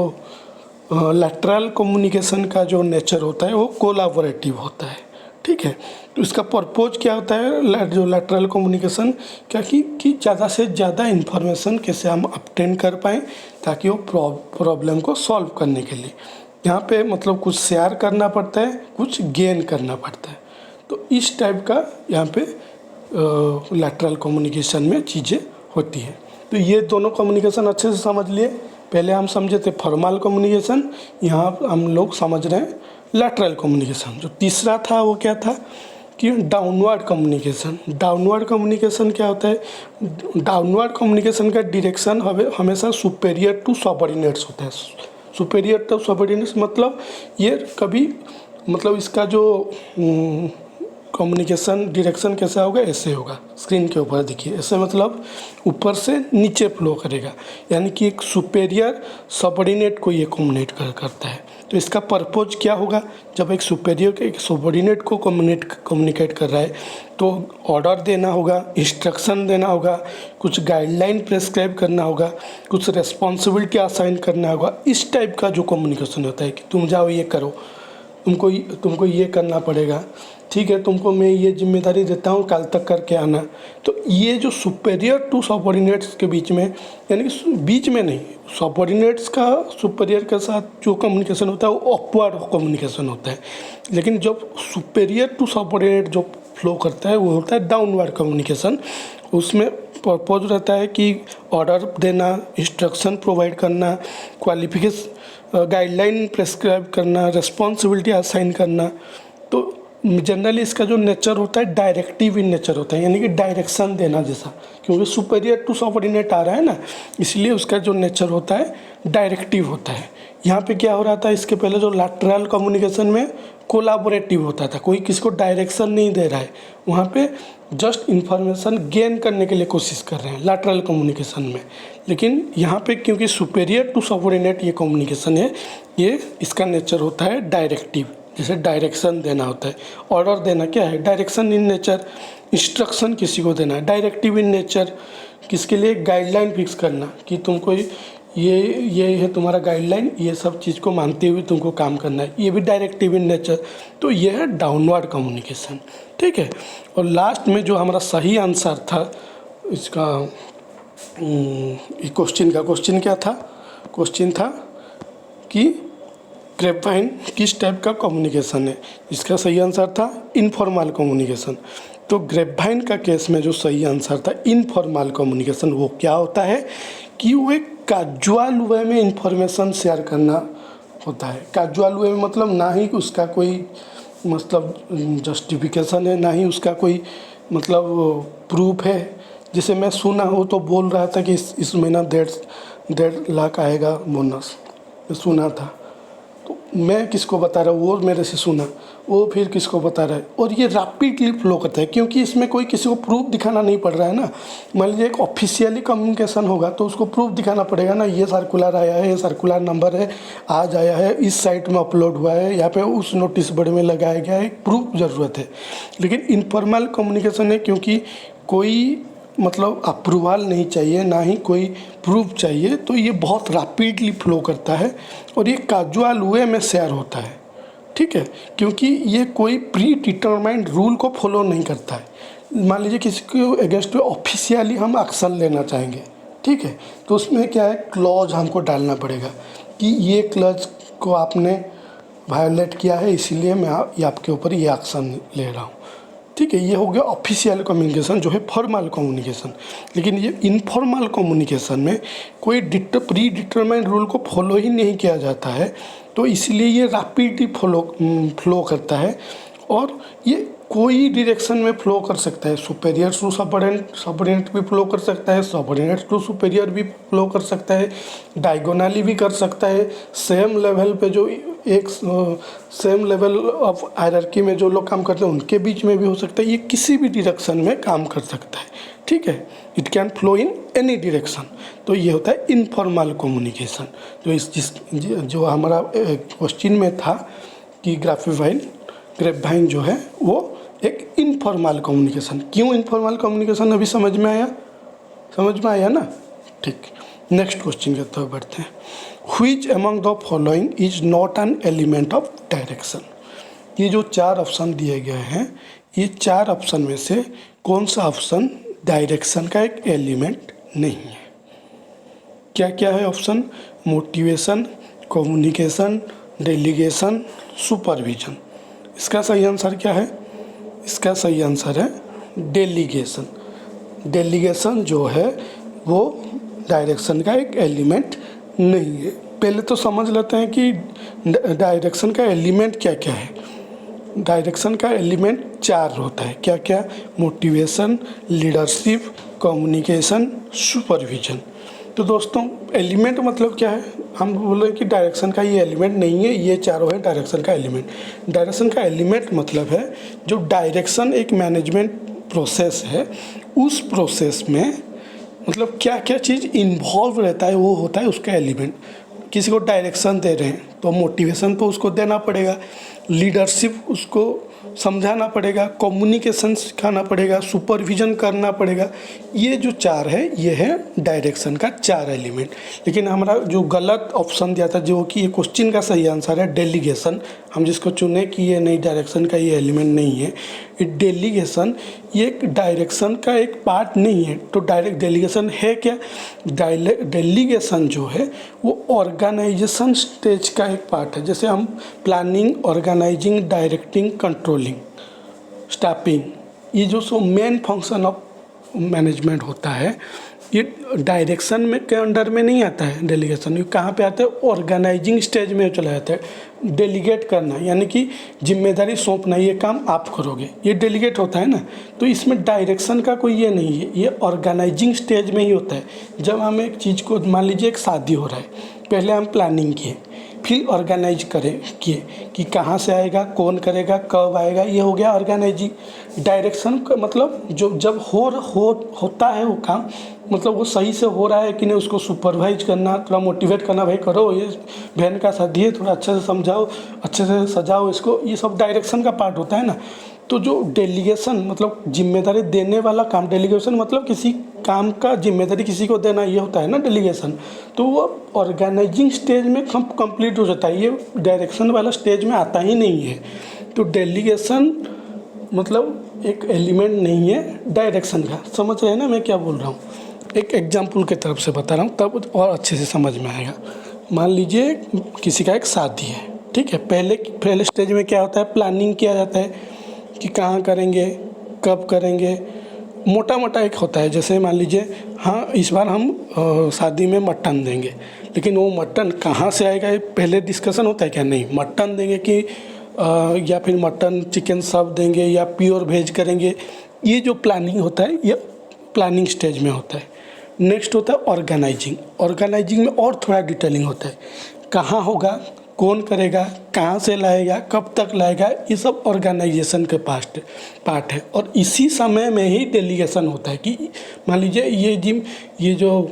लैटरल कम्युनिकेशन का जो नेचर होता है वो कोलाबोरेटिव होता है। ठीक है, तो इसका पर्पज़ क्या होता है जो लैटरल कम्युनिकेशन क्या कि ज़्यादा से ज़्यादा इन्फॉर्मेशन कैसे हम ऑब्टेन कर पाएँ, ताकि वो प्रॉब्लम को सॉल्व करने के लिए यहाँ पे मतलब कुछ शेयर करना पड़ता है, कुछ गेन करना पड़ता है। तो इस टाइप का यहाँ पे लैटरल कम्युनिकेशन में चीज़ें होती हैं। तो ये दोनों कम्युनिकेशन अच्छे से समझ लिए। पहले हम समझे थे फॉर्मल कम्युनिकेशन, यहाँ हम लोग समझ रहे हैं लैटरल कम्युनिकेशन। जो तीसरा था वो क्या था कि डाउनवर्ड कम्युनिकेशन। डाउनवर्ड कम्युनिकेशन क्या होता है? डाउनवर्ड कम्युनिकेशन का डायरेक्शन हमेशा सुपेरियर टू सबऑर्डिनेट्स होता है। सुपेरियर टू सबऑर्डिनेट्स मतलब ये कभी मतलब इसका जो कम्युनिकेशन डायरेक्शन कैसा होगा, ऐसे होगा, स्क्रीन के ऊपर देखिए, ऐसे मतलब ऊपर से नीचे फ्लो करेगा, यानी कि एक सुपेरियर सबऑर्डिनेट को ये कम्युनिकेट करता है। तो इसका पर्पज़ क्या होगा, जब एक सुपेरियर के एक सबऑर्डिनेट को कम्युनिकेट कर रहा है तो ऑर्डर देना होगा, इंस्ट्रक्शन देना होगा, कुछ गाइडलाइन प्रेस्क्राइब करना होगा, कुछ रिस्पॉन्सिबिलिटी असाइन करना होगा। इस टाइप का जो कम्युनिकेशन होता है कि तुम जाओ ये करो, तुमको ये करना पड़ेगा, ठीक है, तुमको मैं ये जिम्मेदारी देता हूँ, कल तक करके आना। तो ये जो सुपेरियर टू सबऑर्डिनेट्स के बीच में, यानी कि बीच में नहीं, सबऑर्डिनेट्स का सुपेरियर के साथ जो कम्युनिकेशन होता है वो अपवर्ड कम्युनिकेशन होता है, लेकिन जब सुपेरियर टू सबऑर्डिनेट जो फ्लो करता है वो होता है डाउनवर्ड कम्युनिकेशन। उसमें पर्पज रहता है कि ऑर्डर देना, इंस्ट्रक्शन प्रोवाइड करना, क्वालिफिकेशन गाइडलाइन प्रेस्क्राइब करना, रिस्पॉन्सिबिलिटी असाइन करना। तो जनरली इसका जो नेचर होता है डायरेक्टिव इन नेचर होता है, यानी कि डायरेक्शन देना जैसा, क्योंकि सुपेरियर टू सबऑर्डिनेट आ रहा है ना, इसलिए उसका जो नेचर होता है डायरेक्टिव होता है। यहाँ पे क्या हो रहा था, इसके पहले जो लैटरल कम्युनिकेशन में कोलैबोरेटिव होता था, कोई किसी को डायरेक्शन नहीं दे रहा है, वहाँ पे जस्ट इन्फॉर्मेशन गेन करने के लिए कोशिश कर रहे हैं लैटरल कम्युनिकेशन में। लेकिन यहाँ पे क्योंकि सुपेरियर टू सबऑर्डिनेट ये कम्युनिकेशन है, ये इसका नेचर होता है डायरेक्टिव, जैसे डायरेक्शन देना होता है। ऑर्डर देना क्या है, डायरेक्शन इन नेचर। इंस्ट्रक्शन किसी को देना है, डायरेक्टिव इन नेचर। किसके लिए, गाइडलाइन फिक्स करना कि तुमको ये है तुम्हारा गाइडलाइन, ये सब चीज़ को मानते हुए तुमको काम करना है, ये भी डायरेक्टिव इन नेचर। तो ये है डाउनवर्ड कम्युनिकेशन, ठीक है। और लास्ट में जो हमारा सही आंसर था इसका क्वेश्चन क्या था, क्वेश्चन था कि ग्रेपवाइन किस टाइप का कम्युनिकेशन है। इसका सही आंसर था इनफॉर्मल कम्युनिकेशन। तो ग्रेपवाइन का केस में जो सही आंसर था इनफॉर्मल कम्युनिकेशन, वो क्या होता है कि वो एक कैजुअल वे में इंफॉर्मेशन शेयर करना होता है। कैजुअल वे में मतलब ना ही उसका कोई मतलब जस्टिफिकेशन है, ना ही उसका कोई मतलब प्रूफ है। जैसे मैं सुना हो तो बोल रहा था कि इस महीना 1.5 लाख आएगा बोनस, मैं सुना था, तो मैं किसको बता रहा हूँ, वो मेरे से सुना, वो फिर किसको बता रहा है, और ये रैपिडली फ्लो करता है क्योंकि इसमें कोई किसी को प्रूफ दिखाना नहीं पड़ रहा है ना। मान लीजिए एक ऑफिशियली कम्युनिकेशन होगा तो उसको प्रूफ दिखाना पड़ेगा ना, ये सर्कुलर आया है, ये सर्कुलर नंबर है, आज आया है, इस साइट में अपलोड हुआ है, यहाँ पे उस नोटिस बोर्ड में लगाया गया है, प्रूफ ज़रूरत है। लेकिन इनफॉर्मल कम्युनिकेशन है क्योंकि कोई मतलब अप्रूवल नहीं चाहिए, ना ही कोई प्रूफ चाहिए, तो ये बहुत रैपिडली फ्लो करता है और ये कैजुअल वे में शेयर होता है, ठीक है, क्योंकि ये कोई प्री डिटरमाइंड रूल को फॉलो नहीं करता है। मान लीजिए किसी के अगेंस्ट ऑफिशियली हम एक्शन लेना चाहेंगे, ठीक है, तो उसमें क्या है, क्लॉज हमको डालना पड़ेगा कि ये क्लॉज को आपने वायोलेट किया है, इसीलिए मैं आपके ऊपर ये एक्शन ले रहा हूँ, ठीक है। ये हो गया ऑफिशियल कम्युनिकेशन जो है फॉर्मल कम्युनिकेशन। लेकिन ये इनफॉर्मल कम्युनिकेशन में कोई प्री डिटरमाइंड रूल को फॉलो ही नहीं किया जाता है, तो इसलिए ये रैपिडली फ्लो करता है और ये कोई डायरेक्शन में फ्लो कर सकता है। सुपेरियर टू सबऑर्डिनेट भी फ्लो कर सकता है, सबऑर्डिनेट टू सुपेरियर भी फ्लो कर सकता है, डायगोनली भी कर सकता है, सेम लेवल पे जो एक सेम लेवल ऑफ हायरार्की में जो लोग काम करते हैं उनके बीच में भी हो सकता है। ये किसी भी डायरेक्शन में काम कर सकता है, ठीक है, it can flow in any direction. तो ये होता है इनफॉर्मल कम्युनिकेशन। जो हमारा क्वेश्चन में था कि ग्रेपवाइन जो है वो एक इनफॉर्मल कम्युनिकेशन। क्यों इनफॉर्मल कम्युनिकेशन, अभी समझ में आया ना, ठीक। नेक्स्ट क्वेश्चन की तरफ बढ़ते हैं। Which among the following is not an element of direction. ये जो 4 ऑप्शन दिए गए हैं, ये 4 ऑप्शन में से कौन सा ऑप्शन डायरेक्शन का एक एलिमेंट नहीं है। क्या क्या है option, motivation, communication, delegation, supervision. इसका सही आंसर क्या है, इसका सही आंसर है डेलीगेशन। डेलीगेशन जो है वो डायरेक्शन का एक एलिमेंट नहीं है। पहले तो समझ लेते हैं कि डायरेक्शन का एलिमेंट क्या क्या है। डायरेक्शन का एलिमेंट 4 होता है, क्या क्या, मोटिवेशन, लीडरशिप, कम्युनिकेशन, सुपरविजन। तो दोस्तों एलिमेंट मतलब क्या है, हम बोले कि डायरेक्शन का ये एलिमेंट नहीं है, ये चारों है डायरेक्शन का एलिमेंट। डायरेक्शन का एलिमेंट मतलब है जो डायरेक्शन एक मैनेजमेंट प्रोसेस है, उस प्रोसेस में मतलब क्या क्या चीज़ इन्वॉल्व रहता है वो होता है उसका एलिमेंट। किसी को डायरेक्शन दे रहे हैं तो मोटिवेशन तो उसको देना पड़ेगा, लीडरशिप उसको समझाना पड़ेगा, कम्युनिकेशन सिखाना पड़ेगा, सुपरविजन करना पड़ेगा। ये जो चार है ये है डायरेक्शन का चार एलिमेंट। लेकिन हमारा जो गलत ऑप्शन दिया था जो कि ये क्वेश्चन का सही आंसर है डेलीगेशन, हम जिसको चुने कि ये नहीं डायरेक्शन का ये एलिमेंट नहीं है, ये डेलीगेशन ये एक डायरेक्शन का एक पार्ट नहीं है। तो डायरेक्ट डेलीगेशन है क्या? डेलीगेशन जो है वो ऑर्गेनाइजेशन स्टेज का एक पार्ट है। जैसे हम planning, organising, directing, controlling, staffing, ये जो so main function of management होता है, ये डायरेक्शन में के अंडर में नहीं आता है। डेलीगेशन ये कहाँ पे आता है? ऑर्गेनाइजिंग स्टेज में चला जाता है। डेलीगेट करना यानी कि जिम्मेदारी सौंपना, ये काम आप करोगे, ये डेलीगेट होता है ना। तो इसमें डायरेक्शन का कोई ये नहीं है, ये ऑर्गेनाइजिंग स्टेज में ही होता है। जब हम एक चीज़ को, मान लीजिए एक शादी हो रहा है, पहले हम प्लानिंग किए, फिर ऑर्गेनाइज किए कि कहाँ से आएगा, कौन करेगा, कब आएगा, ये हो गया ऑर्गेनाइजिंग। डायरेक्शन का मतलब जो जब होता है वो काम, मतलब वो सही से हो रहा है कि नहीं, उसको सुपरवाइज करना, थोड़ा मोटिवेट करना, भाई करो, ये बहन का शादी है, थोड़ा अच्छे से समझाओ, अच्छे से सजाओ इसको, ये सब डायरेक्शन का पार्ट होता है ना। तो जो डेलीगेशन मतलब जिम्मेदारी देने वाला काम, डेलीगेशन मतलब किसी काम का जिम्मेदारी किसी को देना, ये होता है ना डेलीगेशन। तो वो ऑर्गेनाइजिंग स्टेज में कंप्लीट हो जाता है, ये डायरेक्शन वाला स्टेज में आता ही नहीं है। तो डेलीगेशन मतलब एक एलिमेंट नहीं है डायरेक्शन का। समझ रहे हैं ना मैं क्या बोल रहा हूँ? एक एग्जाम्पल की तरफ से बता रहा हूँ तब और अच्छे से समझ में आएगा। मान लीजिए किसी का एक शादी है, ठीक है। पहले स्टेज में क्या होता है? प्लानिंग किया जाता है कि कहाँ करेंगे, कब करेंगे, मोटा मोटा एक होता है। जैसे मान लीजिए हाँ इस बार हम शादी में मटन देंगे, लेकिन वो मटन कहाँ से आएगा ये पहले डिस्कशन होता है क्या? नहीं, मटन देंगे कि या फिर मटन चिकन सब देंगे या प्योर वेज करेंगे, ये जो प्लानिंग होता है ये प्लानिंग स्टेज में होता है। नेक्स्ट होता है ऑर्गेनाइजिंग। ऑर्गेनाइजिंग में और थोड़ा डिटेलिंग होता है, कहाँ होगा, कौन करेगा, कहाँ से लाएगा, कब तक लाएगा, ये सब ऑर्गेनाइजेशन के पार्ट है। और इसी समय में ही डेलीगेशन होता है कि मान लीजिए ये जो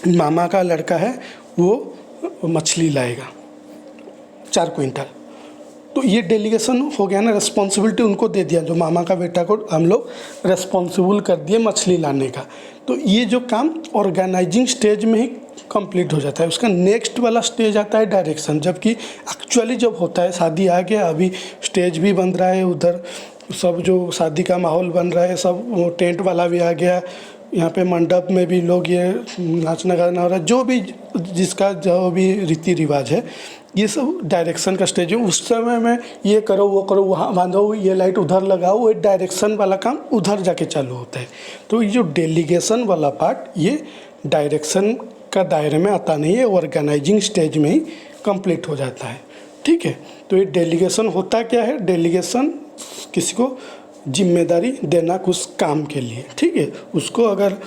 मामा का लड़का है वो मछली लाएगा 4 क्विंटल, तो ये डेलीगेशन हो गया ना, रिस्पॉन्सिबिलिटी उनको दे दिया, जो मामा का बेटा को हम लोग रिस्पॉन्सिबल कर दिए मछली लाने का। तो ये जो काम ऑर्गेनाइजिंग स्टेज में ही कंप्लीट हो जाता है। उसका नेक्स्ट वाला स्टेज आता है डायरेक्शन, जबकि एक्चुअली जब होता है शादी आ गया, अभी स्टेज भी बन रहा है, उधर सब जो शादी का माहौल बन रहा है, सब वो टेंट वाला भी आ गया, यहाँ पे मंडप में भी लोग ये नाचना गाना हो रहा है, जो भी जिसका जो भी रीति रिवाज है, ये सब डायरेक्शन का स्टेज है। उस समय में ये करो, वो करो, वहाँ बांधो, ये लाइट उधर लगाओ, वो डायरेक्शन वाला काम उधर जाके चालू होता है। तो ये जो डेलीगेशन वाला पार्ट ये डायरेक्शन का दायरे में आता नहीं है, ऑर्गेनाइजिंग स्टेज में ही कंप्लीट हो जाता है, ठीक है। तो ये डेलीगेशन होता क्या है? डेलीगेशन किसी को जिम्मेदारी देना कुछ काम के लिए, ठीक है। उसको अगर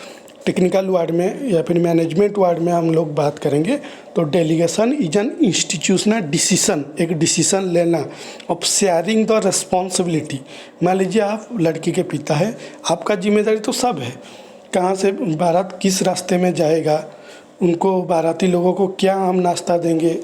टेक्निकल वर्ड में या फिर मैनेजमेंट वर्ड में हम लोग बात करेंगे तो delegation is an institutional decision, एक डिसीजन लेना ऑफ शेयरिंग द रिस्पॉन्सिबिलिटी। मान लीजिए आप लड़की के पिता है, आपका जिम्मेदारी तो सब है, कहाँ से बारात किस रास्ते में जाएगा, उनको बाराती लोगों को क्या हम नाश्ता देंगे,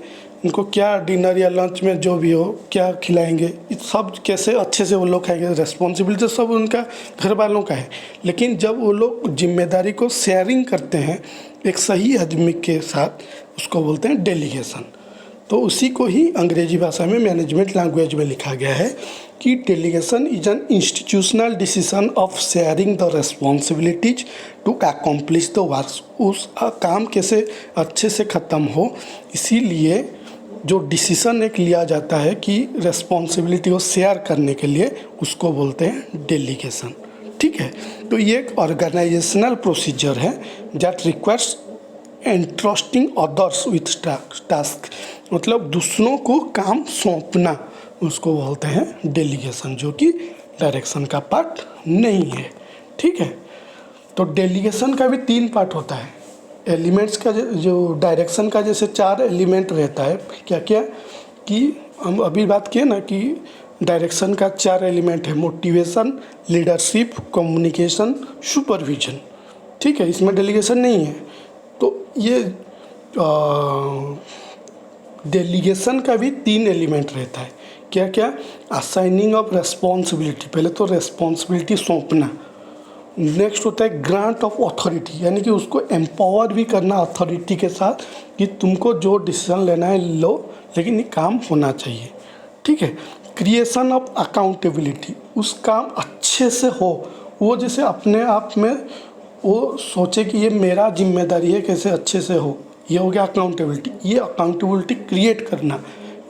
उनको क्या डिनर या लंच में जो भी हो क्या खिलाएंगे, सब कैसे अच्छे से वो लोग खाएंगे, रिस्पॉन्सिबिलिटी सब उनका घर वालों का है। लेकिन जब वो लोग जिम्मेदारी को शेयरिंग करते हैं एक सही आदमी के साथ, उसको बोलते हैं डेलीगेशन। तो उसी को ही अंग्रेजी भाषा में मैनेजमेंट लैंग्वेज में लिखा गया है कि delegation is an institutional decision of sharing the responsibilities to accomplish the work. उस काम कैसे अच्छे से ख़त्म हो, इसीलिए जो डिसीजन एक लिया जाता है कि रिस्पॉन्सिबिलिटी को शेयर करने के लिए, उसको बोलते हैं डेलीगेशन, ठीक है। तो ये एक ऑर्गेनाइजेशनल प्रोसीजर है that requires entrusting others with task, मतलब दूसरों को काम सौंपना, उसको बोलते हैं डेलीगेशन, जो कि डायरेक्शन का पार्ट नहीं है, ठीक है। तो डेलीगेशन का भी 3 पार्ट होता है, एलिमेंट्स का जो डायरेक्शन का जैसे 4 एलिमेंट रहता है, क्या क्या कि हम अभी बात किए ना कि डायरेक्शन का 4 एलिमेंट है, मोटिवेशन, लीडरशिप, कम्युनिकेशन, सुपरविजन। ठीक है, इसमें डेलीगेशन नहीं है। तो ये डेलीगेशन का भी 3 एलिमेंट रहता है, क्या क्या, असाइनिंग ऑफ रेस्पॉन्सिबिलिटी, पहले तो रेस्पॉन्सिबिलिटी सौंपना। नेक्स्ट होता है ग्रांट ऑफ अथॉरिटी, यानी कि उसको एम्पावर भी करना अथॉरिटी के साथ कि तुमको जो डिसीजन लेना है लो, लेकिन ये काम होना चाहिए। ठीक है, क्रिएशन ऑफ अकाउंटेबिलिटी, उस काम अच्छे से हो, वो जैसे अपने आप में वो सोचे कि ये मेरा जिम्मेदारी है, कैसे अच्छे से हो, ये हो गया अकाउंटेबिलिटी। ये अकाउंटेबिलिटी क्रिएट करना,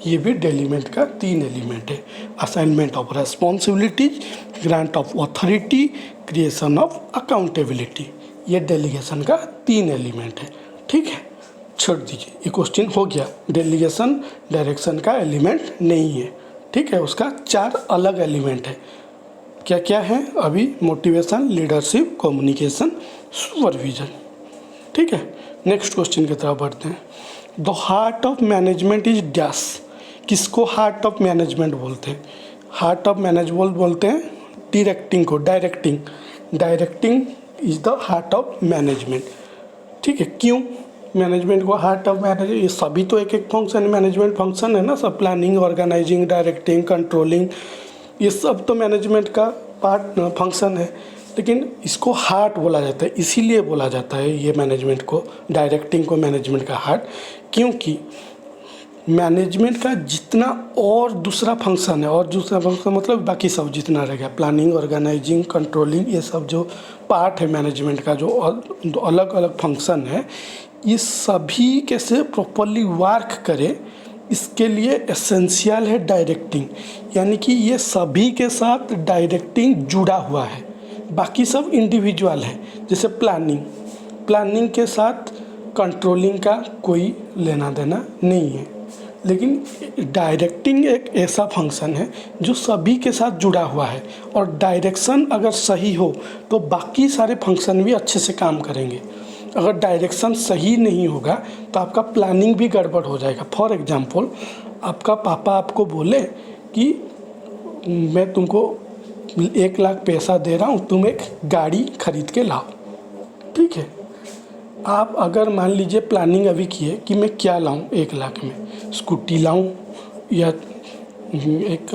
ये भी डेलीमेंट का 3 एलिमेंट है, assignment of responsibilities, grant of authority, creation of accountability. ये डेलीगेशन का 3 एलिमेंट है। ठीक है, छोड़ दीजिए, ये क्वेश्चन हो गया। डेलीगेशन डायरेक्शन का एलिमेंट नहीं है। ठीक है, उसका 4 अलग एलिमेंट है। क्या क्या है अभी? Motivation, leadership, communication, supervision. ठीक है, नेक्स्ट क्वेश्चन की तरफ बढ़ते हैं। The heart of management is dash. किसको हार्ट ऑफ मैनेजमेंट बोलते हैं? हार्ट ऑफ मैनेजमेंट बोलते हैं डायरेक्टिंग को। Directing is the heart of management. ठीक है, क्यों मैनेजमेंट को हार्ट ऑफ मैनेजमेंट? ये सभी तो एक एक फंक्शन मैनेजमेंट फंक्शन है ना, सब प्लानिंग, ऑर्गेनाइजिंग, डायरेक्टिंग, कंट्रोलिंग, ये सब तो मैनेजमेंट का पार्ट फंक्शन है, लेकिन इसको हार्ट बोला जाता है। इसीलिए बोला जाता है ये मैनेजमेंट को, डायरेक्टिंग को मैनेजमेंट का हार्ट, क्योंकि मैनेजमेंट का जितना और दूसरा फंक्शन है, और दूसरा फंक्शन मतलब बाकी सब जितना रह गया, प्लानिंग, ऑर्गेनाइजिंग, कंट्रोलिंग, ये सब जो पार्ट है मैनेजमेंट का, जो अलग अलग फंक्शन है, ये सभी कैसे प्रॉपरली वर्क करे, इसके लिए एसेंशियल है डायरेक्टिंग। यानी कि ये सभी के साथ डायरेक्टिंग जुड़ा हुआ है, बाकी सब इंडिविजुअल है। जैसे प्लानिंग के साथ कंट्रोलिंग का कोई लेना देना नहीं है, लेकिन डायरेक्टिंग एक ऐसा फंक्शन है जो सभी के साथ जुड़ा हुआ है, और डायरेक्शन अगर सही हो तो बाकी सारे फंक्शन भी अच्छे से काम करेंगे। अगर डायरेक्शन सही नहीं होगा तो आपका प्लानिंग भी गड़बड़ हो जाएगा। फॉर एग्जांपल, आपका पापा आपको बोले कि मैं तुमको 1 लाख पैसा दे रहा हूँ, तुम एक गाड़ी खरीद के लाओ। ठीक है, आप अगर मान लीजिए प्लानिंग अभी किए कि मैं क्या लाऊं 1 लाख में, स्कूटी लाऊं या एक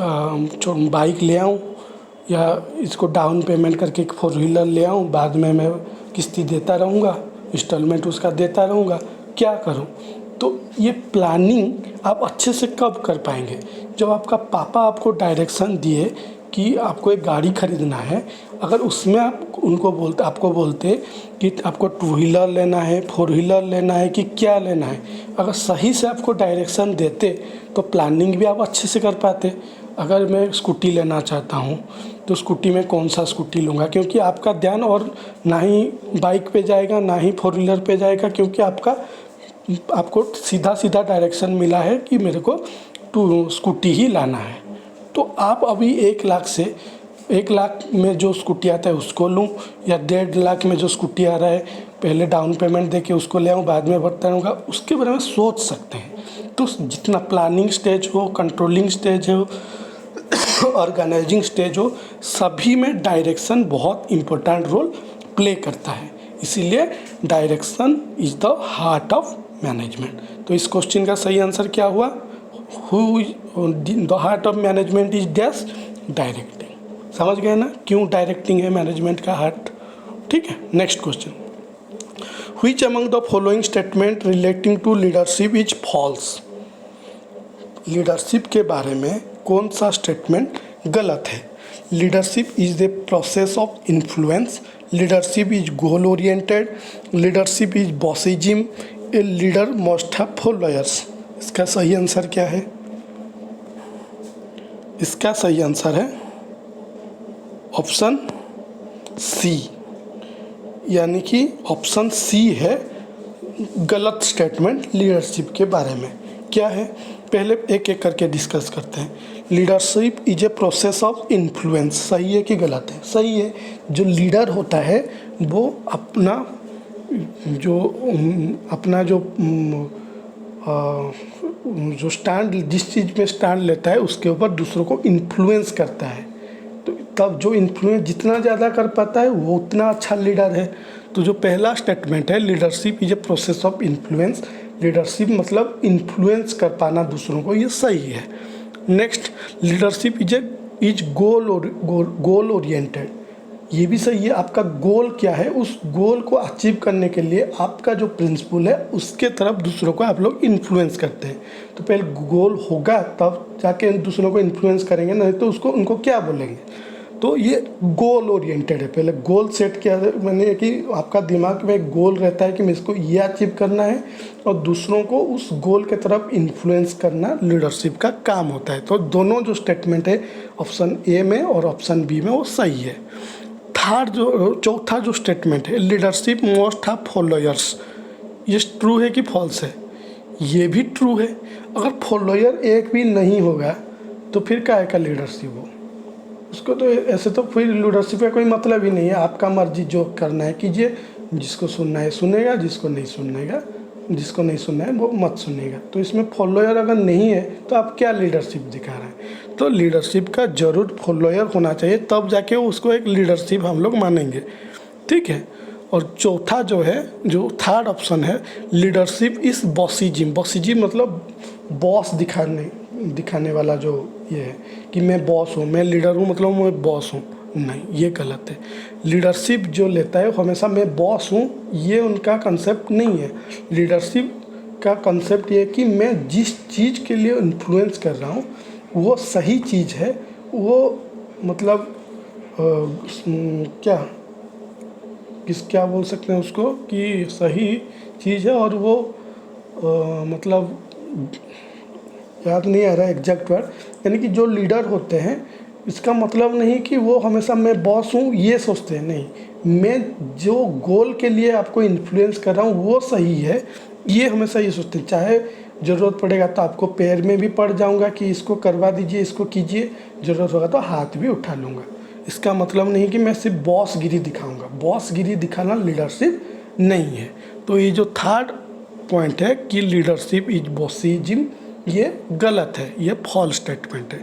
बाइक ले आऊं, या इसको डाउन पेमेंट करके एक 4 व्हीलर ले आऊं, बाद में मैं किस्ती देता रहूँगा, इंस्टॉलमेंट उसका देता रहूँगा, क्या करूं? तो ये प्लानिंग आप अच्छे से कब कर पाएंगे? जब आपका पापा आपको डायरेक्शन दिए कि आपको एक गाड़ी खरीदना है, अगर उसमें आपको बोलते कि आपको 2 व्हीलर लेना है, 4 व्हीलर लेना है, कि क्या लेना है, अगर सही से आपको डायरेक्शन देते तो प्लानिंग भी आप अच्छे से कर पाते। अगर मैं स्कूटी लेना चाहता हूँ तो स्कूटी में कौन सा स्कूटी लूँगा, क्योंकि आपका ध्यान और ना ही बाइक पे जाएगा ना ही 4 व्हीलर पे जाएगा, क्योंकि आपको सीधा डायरेक्शन मिला है कि मेरे को स्कूटी ही लाना है। तो आप अभी 1 लाख में जो स्कूटी आता है उसको लूँ, या 1.5 लाख में जो स्कूटी आ रहा है पहले डाउन पेमेंट दे के उसको ले आऊँ, बाद में भरता रहूँगा, उसके बारे में सोच सकते हैं। तो जितना प्लानिंग स्टेज हो, कंट्रोलिंग स्टेज हो, ऑर्गेनाइजिंग स्टेज हो, सभी में डायरेक्शन बहुत इम्पोर्टेंट रोल प्ले करता है। इसीलिए direction is the heart of management. तो इस क्वेश्चन का सही आंसर क्या हुआ? The heart of management is dash directing. समझ गए ना क्यों डायरेक्टिंग है मैनेजमेंट का हार्ट? ठीक है, next question. Which among the following statement relating to leadership is false? Leadership के बारे में कौन सा स्टेटमेंट गलत है? Leadership is the process of influence, leadership is goal oriented, leadership is bossism, a leader must have followers. इसका सही answer क्या है? इसका सही आंसर है ऑप्शन सी, यानी कि ऑप्शन सी है गलत स्टेटमेंट लीडरशिप के बारे में। क्या है, पहले एक एक करके डिस्कस करते हैं। Leadership is a process of influence, सही है कि गलत है? सही है। जो लीडर होता है वो अपना जो अपना जो स्टैंड, जिस चीज़ में स्टैंड लेता है उसके ऊपर दूसरों को इन्फ्लुएंस करता है। तो तब जो इन्फ्लुएंस जितना ज़्यादा कर पाता है वो उतना अच्छा लीडर है। तो जो पहला स्टेटमेंट है, leadership is a process of influence, leadership मतलब इन्फ्लुएंस कर पाना दूसरों को, ये सही है। Next, leadership is goal oriented, ये भी सही है। आपका गोल क्या है, उस गोल को अचीव करने के लिए आपका जो प्रिंसिपल है उसके तरफ दूसरों को आप लोग इन्फ्लुएंस करते हैं। तो पहले गोल होगा तब जाके दूसरों को इन्फ्लुएंस करेंगे, नहीं तो उनको क्या बोलेंगे। तो ये गोल ओरिएंटेड है। पहले गोल सेट किया मैंने कि आपका दिमाग में एक गोल रहता है कि मैं इसको ये अचीव करना है, और दूसरों को उस गोल के तरफ इन्फ्लुएंस करना लीडरशिप का काम होता है। तो दोनों जो स्टेटमेंट है ऑप्शन ए में और ऑप्शन बी में वो सही है। चौथा जो स्टेटमेंट है, लीडरशिप मोस्ट हैव फॉलोअर्स, ये ट्रू है कि फॉल्स है? ये भी ट्रू है। अगर फॉलोअर एक भी नहीं होगा तो फिर क्या है का लीडरशिप हो, उसको तो ऐसे तो फिर लीडरशिप का कोई मतलब ही नहीं है। आपका मर्जी जो करना है कीजिए, जिसको सुनना है सुनेगा, जिसको नहीं सुनना है वो मत सुनेगा। तो इसमें फॉलोअर अगर नहीं है तो आप क्या लीडरशिप दिखा रहे हैं। तो लीडरशिप का ज़रूर फॉलोअर होना चाहिए, तब जाके उसको एक लीडरशिप हम लोग मानेंगे, ठीक है। और चौथा जो है, जो थर्ड ऑप्शन है, लीडरशिप इस बॉसिज्म, बॉसिज्म मतलब बॉस दिखाने वाला जो ये है कि मैं बॉस हूँ, मैं लीडर हूँ मतलब मैं बॉस हूँ, नहीं, ये गलत है। लीडरशिप जो लेता है हमेशा मैं बॉस हूँ, ये उनका कंसेप्ट नहीं है। लीडरशिप का कंसेप्ट ये है कि मैं जिस चीज़ के लिए इन्फ्लुएंस कर रहा हूँ वो सही चीज़ है, वो मतलब क्या बोल सकते हैं उसको कि सही चीज़ है, और वो मतलब याद नहीं आ रहा है एग्जैक्ट वर्ड। यानी कि जो लीडर होते हैं, इसका मतलब नहीं कि वो हमेशा मैं बॉस हूँ ये सोचते हैं, नहीं, मैं जो गोल के लिए आपको इन्फ्लुएंस कर रहा हूँ वो सही है, ये हमेशा ये सोचते हैं। चाहे ज़रूरत पड़ेगा तो आपको पैर में भी पड़ जाऊँगा कि इसको करवा दीजिए, इसको कीजिए, ज़रूरत होगा तो हाथ भी उठा लूँगा। इसका मतलब नहीं कि मैं सिर्फ बॉसगिरी दिखाऊँगा, बॉसगिरी दिखाना लीडरशिप नहीं है। तो ये जो थर्ड पॉइंट है कि लीडरशिप इज बॉसिज्म, ये गलत है, ये फॉल्स स्टेटमेंट है,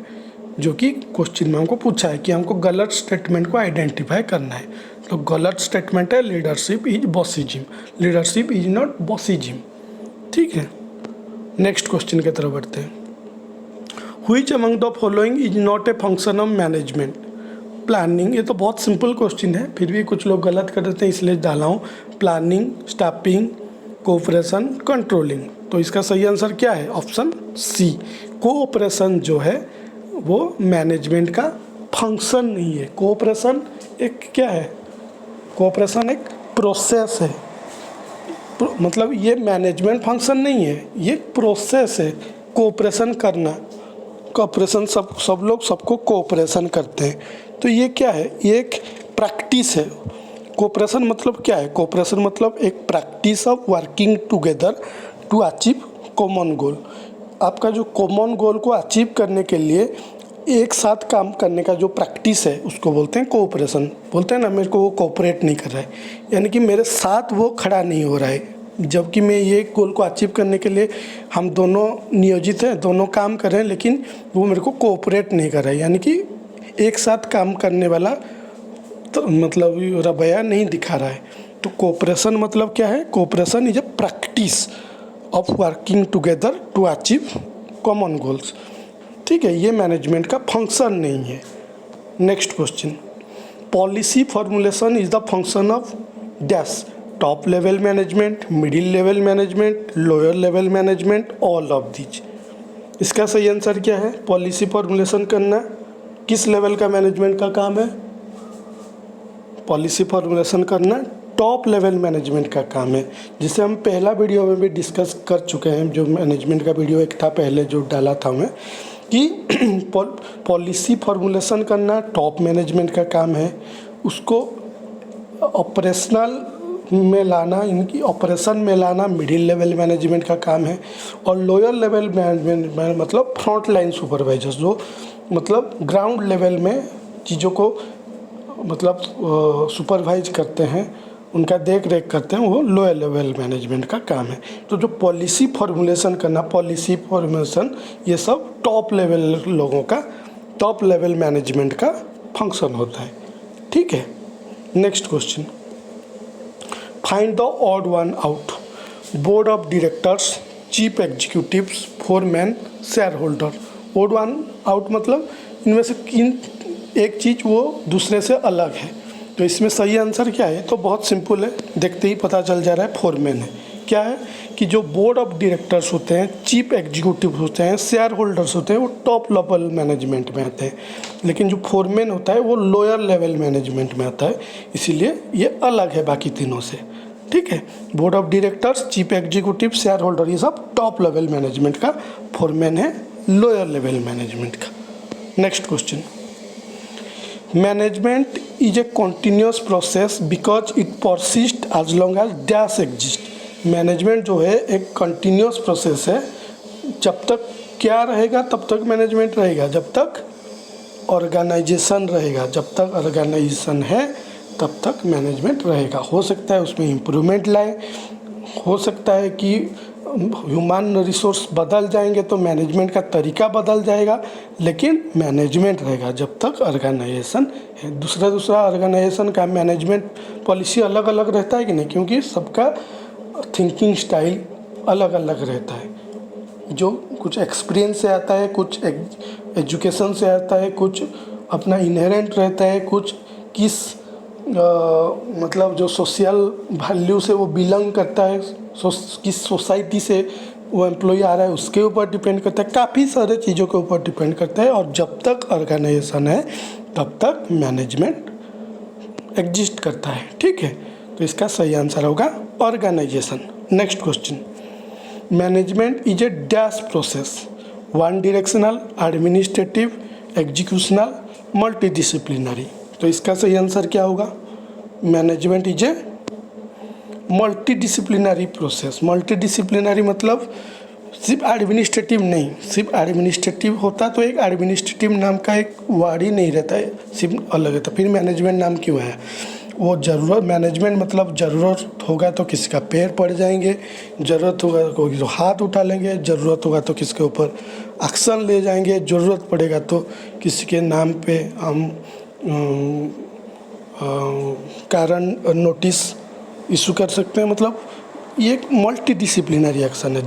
जो कि क्वेश्चन में हमको पूछा है कि हमको गलत स्टेटमेंट को आइडेंटिफाई करना है। तो गलत स्टेटमेंट है leadership is bossism, leadership is not bossism, ठीक है। नेक्स्ट क्वेश्चन की तरफ बढ़ते हैं। Which among the following is not a function of management planning, ये तो बहुत सिंपल क्वेश्चन है, फिर भी कुछ लोग गलत कर देते हैं इसलिए डाला हूँ। Planning, staffing, cooperation, controlling. तो इसका सही आंसर क्या है? ऑप्शन सी, कोऑपरेशन जो है वो मैनेजमेंट का फंक्शन नहीं है। कोऑपरेशन एक क्या है? कोऑपरेशन एक प्रोसेस है, मतलब ये मैनेजमेंट फंक्शन नहीं है, ये प्रोसेस है कोऑपरेशन करना। कोऑपरेशन सब लोग सबको कोऑपरेशन करते हैं, तो ये क्या है? ये एक प्रैक्टिस है। कोऑपरेशन मतलब क्या है? कोऑपरेशन मतलब एक practice of working together to achieve common goal. आपका जो कॉमन गोल को अचीव करने के लिए एक साथ काम करने का जो प्रैक्टिस है उसको बोलते हैं कोऑपरेशन। बोलते हैं ना, मेरे को वो कोऑपरेट नहीं कर रहा है, यानी कि मेरे साथ वो खड़ा नहीं हो रहा है, जबकि मैं ये गोल को अचीव करने के लिए हम दोनों नियोजित हैं, दोनों काम कर रहे हैं, लेकिन वो मेरे को कोऑपरेट नहीं कर रहा है, यानी कि एक साथ काम करने वाला तो मतलब रवैया नहीं दिखा रहा है। तो कोऑपरेशन मतलब क्या है? Cooperation is a practice of working together to achieve common goals, ठीक है। ये मैनेजमेंट का फंक्शन नहीं है। Next question, policy formulation is the function of dash, top level management, middle level management, lower level management, all of these. इसका सही answer क्या है? पॉलिसी फॉर्मुलेशन करना किस लेवल का मैनेजमेंट का काम है? पॉलिसी फॉर्मुलेशन करना टॉप लेवल मैनेजमेंट का काम है, जिसे हम पहला वीडियो में भी डिस्कस कर चुके हैं। जो मैनेजमेंट का वीडियो एक था पहले जो डाला था मैं, कि पॉलिसी फॉर्मुलेशन करना टॉप मैनेजमेंट का काम है, उसको ऑपरेशनल में लाना, इनकी ऑपरेशन में लाना मिडिल लेवल मैनेजमेंट का काम है, और लोअर लेवल मैनेजमेंट मतलब फ्रंट लाइन सुपरवाइजर्स, जो मतलब ग्राउंड लेवल में चीज़ों को मतलब सुपरवाइज करते हैं, उनका देख रेख करते हैं, वो लोअर लेवल मैनेजमेंट का काम है। तो जो पॉलिसी फॉर्मुलेशन करना, पॉलिसी फॉर्मुलेशन, ये सब टॉप लेवल लोगों का, टॉप लेवल मैनेजमेंट का फंक्शन होता है। ठीक है, next question, find the odd one out. Board of directors, chief executives, foreman, share holder. Odd one out मतलब इनमें से किन एक चीज़ वो दूसरे से अलग है। तो इसमें सही आंसर क्या है? तो बहुत सिंपल है, देखते ही पता चल जा रहा है, फोरमैन है। क्या है कि जो बोर्ड ऑफ डायरेक्टर्स होते हैं, चीफ एग्जीक्यूटिव होते हैं, शेयर होल्डर्स होते हैं, वो टॉप लेवल मैनेजमेंट में आते हैं, लेकिन जो फोरमैन होता है वो लोअर लेवल मैनेजमेंट में आता है, इसीलिए ये अलग है बाकी तीनों से। ठीक है, board of directors, chief executive, share holder, ये सब टॉप लेवल मैनेजमेंट का, फोरमैन है लोअर लेवल मैनेजमेंट का। Next question, management is a continuous process because it persist as long as dash exist. Management जो है एक कंटिन्यूस प्रोसेस है, जब तक क्या रहेगा तब तक मैनेजमेंट रहेगा, जब तक ऑर्गेनाइजेशन रहेगा, जब तक ऑर्गेनाइजेशन है तब तक मैनेजमेंट रहेगा। हो सकता है उसमें इम्प्रूवमेंट लाए, हो सकता है कि ह्यूमन रिसोर्स बदल जाएंगे तो मैनेजमेंट का तरीका बदल जाएगा, लेकिन मैनेजमेंट रहेगा जब तक ऑर्गेनाइजेशन है। दूसरा ऑर्गेनाइजेशन का मैनेजमेंट पॉलिसी अलग अलग रहता है कि नहीं, क्योंकि सबका थिंकिंग स्टाइल अलग अलग रहता है। जो कुछ एक्सपीरियंस से आता है, कुछ एजुकेशन से आता है, कुछ अपना इनहेरेंट रहता है, कुछ किस मतलब जो सोशल वैल्यू से वो बिलोंग करता है, किस सोसाइटी से वो एम्प्लॉय आ रहा है उसके ऊपर डिपेंड करता है, काफ़ी सारे चीज़ों के ऊपर डिपेंड करता है। और जब तक ऑर्गेनाइजेशन है तब तक मैनेजमेंट एग्जिस्ट करता है। ठीक है, तो इसका सही आंसर होगा organisation. Next question, management is a dash process, one directional, administrative, executional, multidisciplinary. तो इसका सही आंसर क्या होगा? Management is a multidisciplinary process. Multidisciplinary मतलब सिर्फ एडमिनिस्ट्रेटिव नहीं, सिर्फ एडमिनिस्ट्रेटिव होता तो एक एडमिनिस्ट्रेटिव नाम का एक वर्ड ही नहीं रहता है, सिर्फ अलग है, तो फिर मैनेजमेंट नाम क्यों है? वो ज़रूरत, मैनेजमेंट मतलब ज़रूरत होगा तो किसी का पैर पड़ जाएंगे, ज़रूरत होगा तो कोई हाथ उठा लेंगे, ज़रूरत होगा तो किसके ऊपर एक्शन ले जाएंगे, ज़रूरत पड़ेगा तो किसी के नाम पे हम कारण नोटिस इशू कर सकते हैं। मतलब ये एक मल्टी एक्शन है,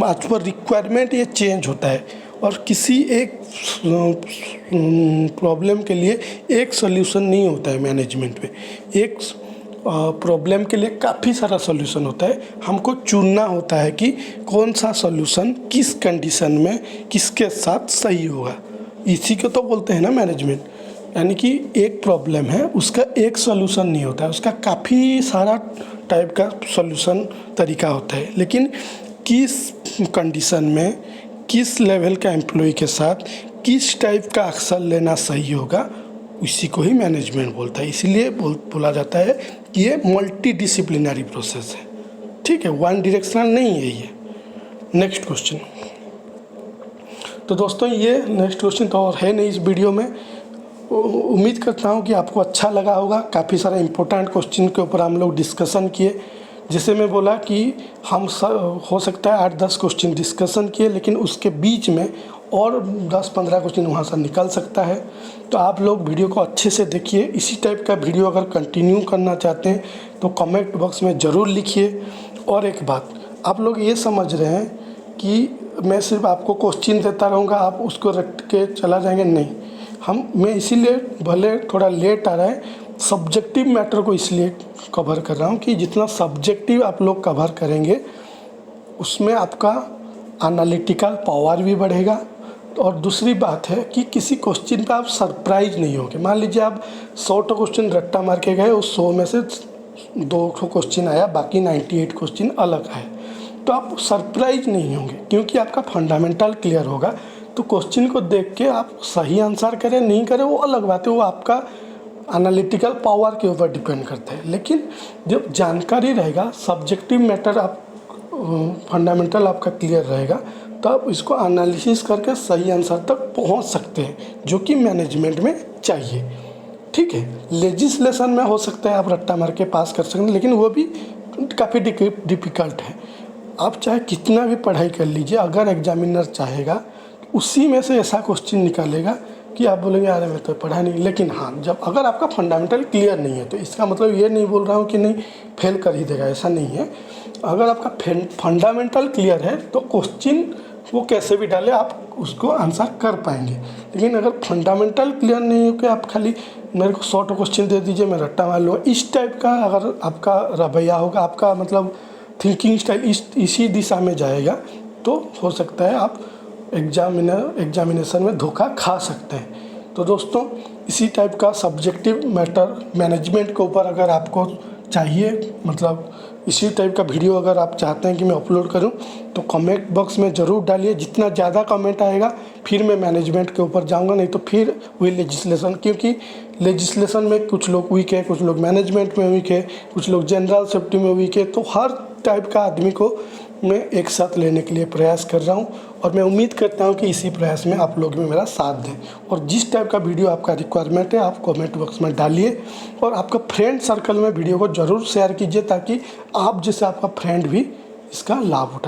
आज पर रिक्वायरमेंट ये चेंज होता है और किसी एक प्रॉब्लम के लिए एक सॉल्यूशन नहीं होता है मैनेजमेंट में। एक प्रॉब्लम के लिए काफ़ी सारा सॉल्यूशन होता है, हमको चुनना होता है कि कौन सा सॉल्यूशन किस कंडीशन में किसके साथ सही होगा। इसी को तो बोलते हैं ना मैनेजमेंट। यानी कि एक प्रॉब्लम है, उसका एक सॉल्यूशन नहीं होता है, उसका काफ़ी सारा टाइप का सॉल्यूशन तरीका होता है, लेकिन किस कंडीशन में किस लेवल का एम्प्लॉय के साथ किस टाइप का एक्शन लेना सही होगा, उसी को ही मैनेजमेंट बोलता है। इसीलिए बोला जाता है कि ये मल्टीडिसिप्लिनरी प्रोसेस है। ठीक है, वन डायरेक्शनल नहीं है ये। नेक्स्ट क्वेश्चन, तो दोस्तों ये नेक्स्ट क्वेश्चन तो और है नहीं इस वीडियो में। उम्मीद करता हूँ कि आपको अच्छा लगा होगा। काफ़ी सारा इम्पोर्टेंट क्वेश्चन के ऊपर हम लोग डिस्कशन किए। जैसे मैं बोला कि हम हो सकता है 8-10 क्वेश्चन डिस्कशन किए, लेकिन उसके बीच में और 10-15 क्वेश्चन वहाँ से निकल सकता है। तो आप लोग वीडियो को अच्छे से देखिए। इसी टाइप का वीडियो अगर कंटिन्यू करना चाहते हैं तो कमेंट बॉक्स में ज़रूर लिखिए। और एक बात, आप लोग ये समझ रहे हैं कि मैं सिर्फ आपको क्वेश्चन देता रहूँगा, आप उसको रट के चला जाएंगे, नहीं। मैं इसीलिए भले थोड़ा लेट आ रहा है, सब्जेक्टिव मैटर को इसलिए कवर कर रहा हूँ कि जितना सब्जेक्टिव आप लोग कवर करेंगे उसमें आपका एनालिटिकल पावर भी बढ़ेगा। और दूसरी बात है कि किसी क्वेश्चन पे आप सरप्राइज नहीं होंगे। मान लीजिए आप 100 क्वेश्चन रट्टा मार के गए, उस 100 में से 2 क्वेश्चन आया, बाकी 98 क्वेश्चन अलग आए, तो आप सरप्राइज नहीं होंगे क्योंकि आपका फंडामेंटल क्लियर होगा। तो क्वेश्चन को देख के आप सही आंसर करें नहीं करें वो अलग बात है, वो आपका एनालिटिकल पावर के ऊपर डिपेंड करता है। लेकिन जब जानकारी रहेगा, सब्जेक्टिव मैटर आप फंडामेंटल आपका क्लियर रहेगा, तो आप इसको एनालिसिस करके सही आंसर तक पहुंच सकते हैं, जो कि मैनेजमेंट में चाहिए। ठीक है। लेजिस्लेशन में हो सकता है आप रट्टा मार के पास कर सकते हैं, लेकिन वो भी काफ़ी डिफ़िकल्ट है। आप चाहे कितना भी पढ़ाई कर लीजिए, अगर एग्जामिनर चाहेगा उसी में से ऐसा क्वेश्चन निकालेगा कि आप बोलेंगे अरे मैं तो पढ़ा नहीं। लेकिन हाँ, जब अगर आपका फंडामेंटल क्लियर नहीं है तो इसका मतलब ये नहीं बोल रहा हूँ कि नहीं फेल कर ही देगा, ऐसा नहीं है। अगर आपका फंडामेंटल क्लियर है तो क्वेश्चन वो कैसे भी डाले आप उसको आंसर कर पाएंगे। लेकिन अगर फंडामेंटल क्लियर नहीं हो कि आप खाली मेरे को 100 क्वेश्चन दे दीजिए मैं रट्टा मार लूँगा, इस टाइप का अगर आपका रवैया होगा, आपका मतलब थिंकिंग स्टाइल इसी दिशा में जाएगा, तो हो सकता है आप एग्जामिनेशन में धोखा खा सकते हैं। तो दोस्तों, इसी टाइप का सब्जेक्टिव मैटर मैनेजमेंट के ऊपर अगर आपको चाहिए, मतलब इसी टाइप का वीडियो अगर आप चाहते हैं कि मैं अपलोड करूं, तो कमेंट बॉक्स में ज़रूर डालिए। जितना ज़्यादा कमेंट आएगा फिर मैं मैनेजमेंट के ऊपर जाऊंगा, नहीं तो फिर वही लेजिस्लेशन, क्योंकि लेजिस्लेशन में कुछ लोग वीक है, कुछ लोग मैनेजमेंट में वीक है, कुछ लोग जनरल सेफ्टी में वीक है। तो हर टाइप का आदमी को मैं एक साथ लेने के लिए प्रयास कर रहा हूं, और मैं उम्मीद करता हूं कि इसी प्रयास में आप लोग भी मेरा साथ दें। और जिस टाइप का वीडियो आपका रिक्वायरमेंट है आप कमेंट बॉक्स में डालिए, और आपका फ्रेंड सर्कल में वीडियो को ज़रूर शेयर कीजिए, ताकि आप जैसे आपका फ्रेंड भी इसका लाभ उठाए।